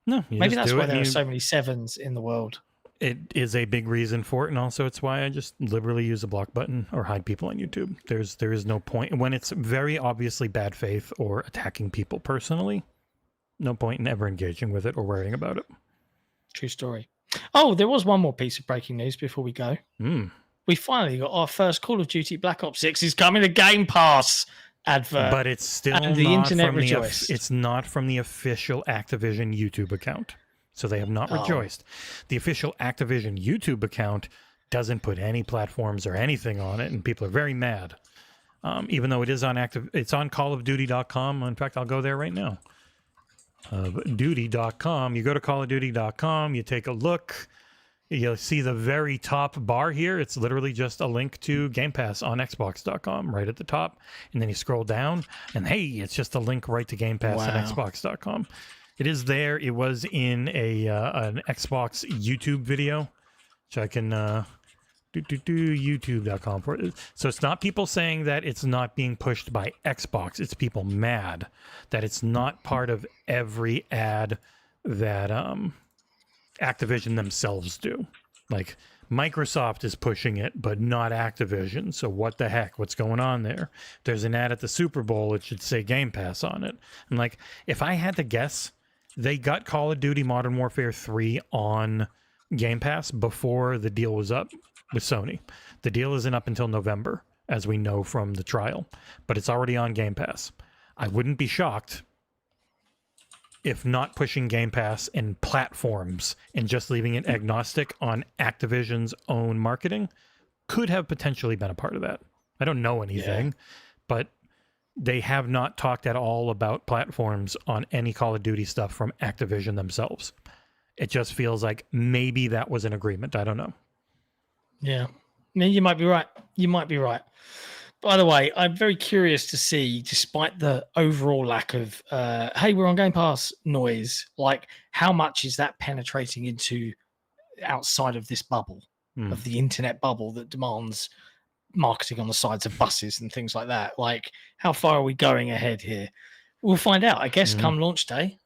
No, maybe that's why there are so many sevens in the world. It is a big reason for it, and also it's why I just liberally use the block button or hide people on YouTube. There is no point when it's very obviously bad faith or attacking people personally. No point in ever engaging with it or worrying about it. True story. Oh, there was one more piece of breaking news before we go. Mm. We finally got our first Call of Duty Black Ops 6 is coming to Game Pass advert. But it's still and the not internet from rejoiced. it's not from the official Activision YouTube account. So they have not rejoiced. The official Activision YouTube account doesn't put any platforms or anything on it, and people are very mad. Even though it is on it's on callofduty.com. In fact, I'll go there right now. Duty.com. You go to callofduty.com, you take a look. You'll see the very top bar here. It's literally just a link to Game Pass on Xbox.com right at the top. And then you scroll down, and hey, it's just a link right to Game Pass on Xbox.com. It is there. It was in an Xbox YouTube video, which I can YouTube.com for it. So it's not people saying that it's not being pushed by Xbox. It's people mad that it's not part of every ad that Activision themselves do. Like Microsoft is pushing it, but not Activision. So what the heck? What's going on there? If there's an ad at the Super Bowl, it should say Game Pass on it. And like, if I had to guess, they got Call of Duty Modern Warfare 3 on Game Pass before the deal was up with Sony. The deal isn't up until November, as we know from the trial, but it's already on Game Pass. I wouldn't be shocked if not pushing Game Pass in platforms and just leaving it agnostic on Activision's own marketing could have potentially been a part of that. I don't know anything, but they have not talked at all about platforms on any Call of Duty stuff from Activision themselves. It just feels like maybe that was an agreement. I don't know. Yeah. I mean, you might be right. You might be right. By the way, I'm very curious to see, despite the overall lack of, hey, we're on Game Pass noise, like how much is that penetrating into outside of this bubble, of the internet bubble that demands marketing on the sides of buses and things like that? Like, how far are we going ahead here? We'll find out, I guess, come launch day.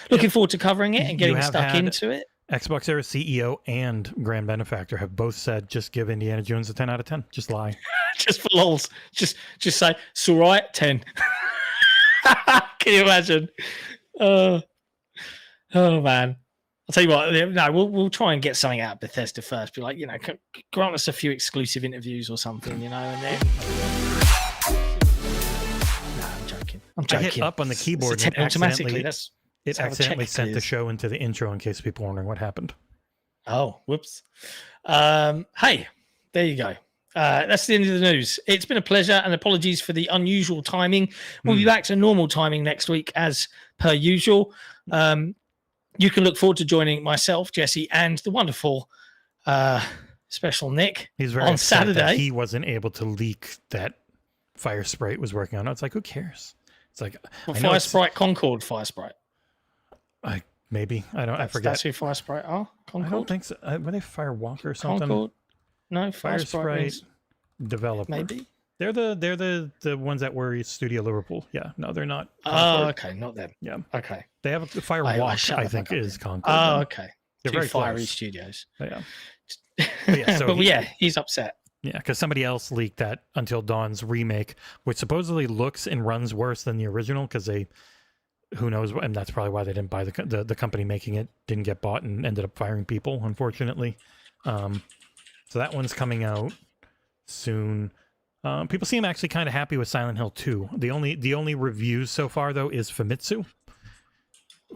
Looking forward to covering it and getting stuck into it. XboxEra CEO and Grand Benefactor have both said, just give Indiana Jones a 10 out of 10. Just lie. Just for lols. Just say, it's all right, 10. Can you imagine? Oh, man. I'll tell you what, no, we'll try and get something out of Bethesda first. Be like, grant us a few exclusive interviews or something, and then... No, I'm joking. I hit up on the keyboard and automatically. It accidentally sent the show into the intro in case people are wondering what happened. Oh, whoops. Hey, there you go. That's the end of the news. It's been a pleasure, and apologies for the unusual timing. We'll be back to normal timing next week as per usual. You can look forward to joining myself, Jesse, and the wonderful special Nick. He's very on upset Saturday. that he wasn't able to leak that Fire Sprite was working on. It's like, who cares? It's like Fire Sprite, Concord Fire Sprite. Maybe I forget. That's who Fire Sprite are. Concord? I don't think so. Were they Firewalk or something? Concord? No, Fire Sprite developer. Maybe they're the ones that were Studio Liverpool. Yeah, no, they're not. Oh, okay, not them. Yeah, okay. They have a Firewalk. I think is Concord. Oh, okay. They're Two very fiery close. studios. Yeah. But yeah, so he's upset. Yeah, because somebody else leaked that Until Dawn's remake, which supposedly looks and runs worse than the original because who knows, and that's probably why they didn't buy the company making it, didn't get bought and ended up firing people, unfortunately. So that one's coming out soon. People seem actually kind of happy with Silent Hill 2. The only reviews so far, though, is Famitsu,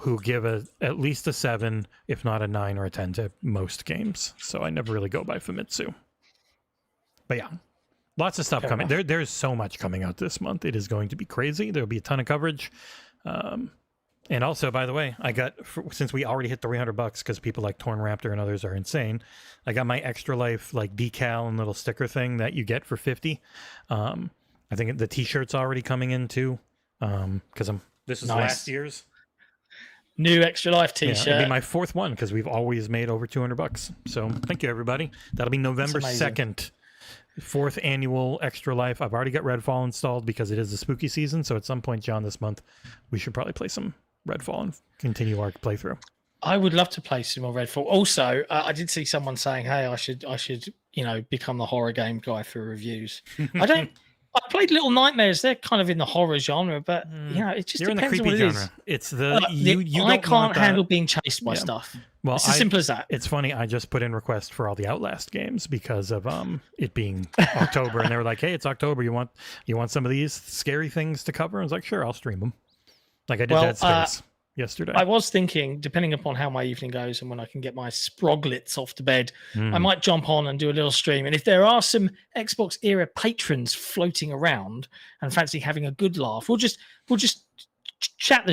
who give at least a 7, if not a 9 or a 10 to most games. So I never really go by Famitsu. But yeah, lots of stuff coming. There's so much coming out this month. It is going to be crazy. There'll be a ton of coverage. And also, by the way, I got, since we already hit $300 because people like Torn Raptor and others are insane, I got my Extra Life like decal and little sticker thing that you get for $50. I think the t-shirt's already coming in too. Because this is last year's new Extra Life t-shirt. Yeah, it'll be my 4th one because we've always made over $200. So thank you, everybody. That'll be November 2nd. 4th annual Extra Life. I've already got Redfall installed because it is the spooky season. So at some point, John, this month, we should probably play some Redfall and continue our playthrough. I would love to play some more Redfall. Also, I did see someone saying, "Hey, I should, become the horror game guy for reviews." I I played Little Nightmares. They're kind of in the horror genre, but it just You're in the depends on what creepy it genre. is. It's the you I don't can't want that. handle being chased by Yeah. stuff. Well, It's as simple as that. It's funny. I just put in requests for all the Outlast games because of it being October, and they were like, "Hey, it's October. You want some of these scary things to cover?" I was like, "Sure, I'll stream them." Like I did Dead Space yesterday. I was thinking, depending upon how my evening goes and when I can get my sproglets off to bed, Hmm. I might jump on and do a little stream. And if there are some Xbox era patrons floating around and fancy having a good laugh, we'll just chat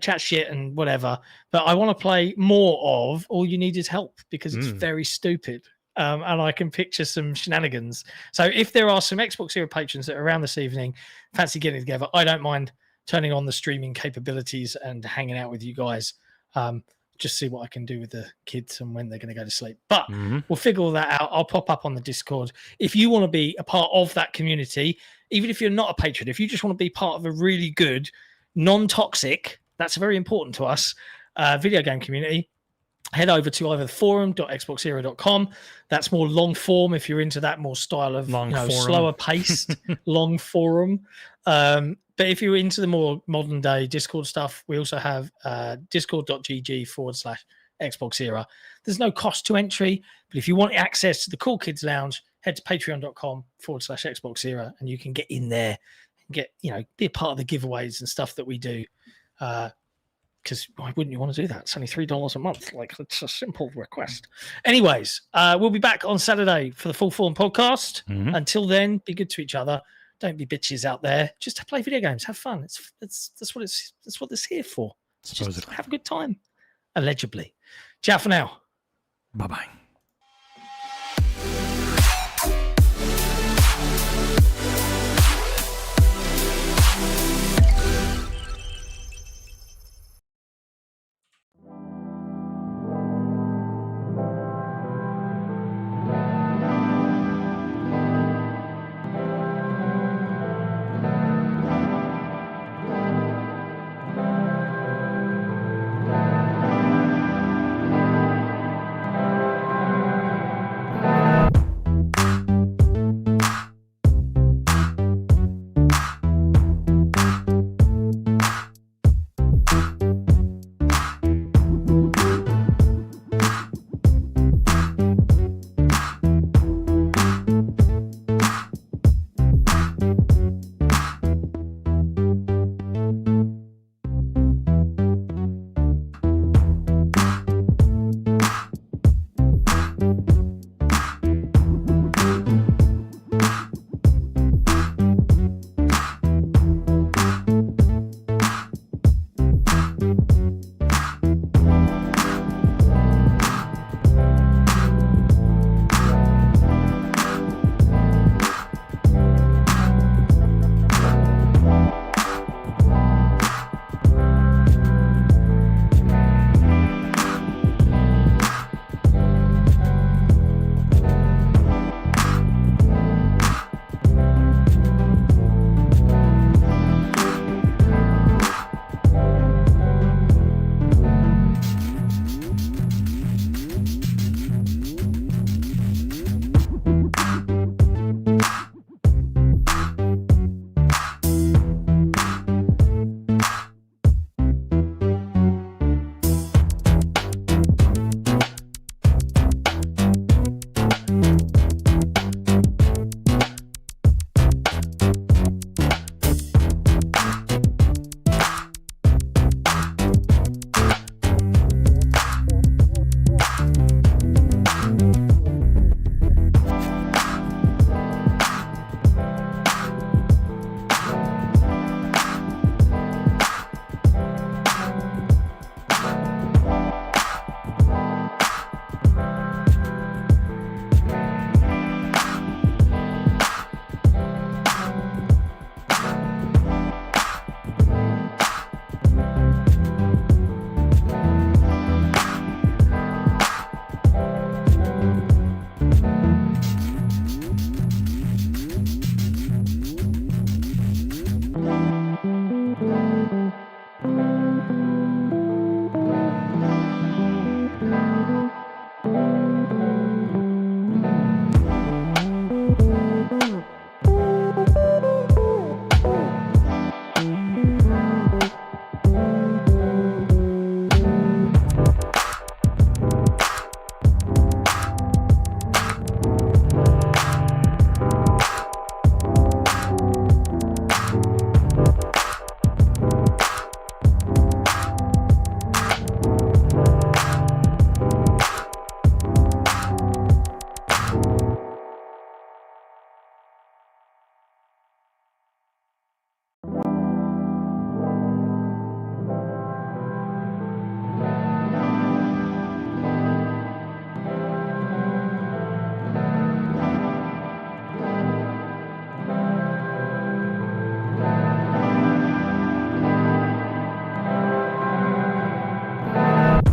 chat shit and whatever. But I want to play more of All You Need Is Help because it's very stupid. And I can picture some shenanigans. So if there are some Xbox era patrons that are around this evening, fancy getting together, I don't mind turning on the streaming capabilities and hanging out with you guys. Just see what I can do with the kids and when they're going to go to sleep. But we'll figure all that out. I'll pop up on the Discord. If you want to be a part of that community, even if you're not a patron, if you just want to be part of a really good, non-toxic, that's very important to us, video game community, head over to either forum.xboxera.com. That's more long form if you're into that more style of slower paced long forum. But if you're into the more modern day Discord stuff, we also have discord.gg/XboxEra. There's no cost to entry, but if you want access to the Cool Kids Lounge, head to patreon.com/XboxEra and you can get in there and get, be a part of the giveaways and stuff that we do. Because why wouldn't you want to do that? It's only $3 a month. Like, it's a simple request. Anyways, we'll be back on Saturday for the Full Form podcast. Until then, be good to each other. Don't be bitches out there. Just play video games. Have fun. That's what it's here for. Just have a good time. Allegedly. Ciao for now. Bye-bye.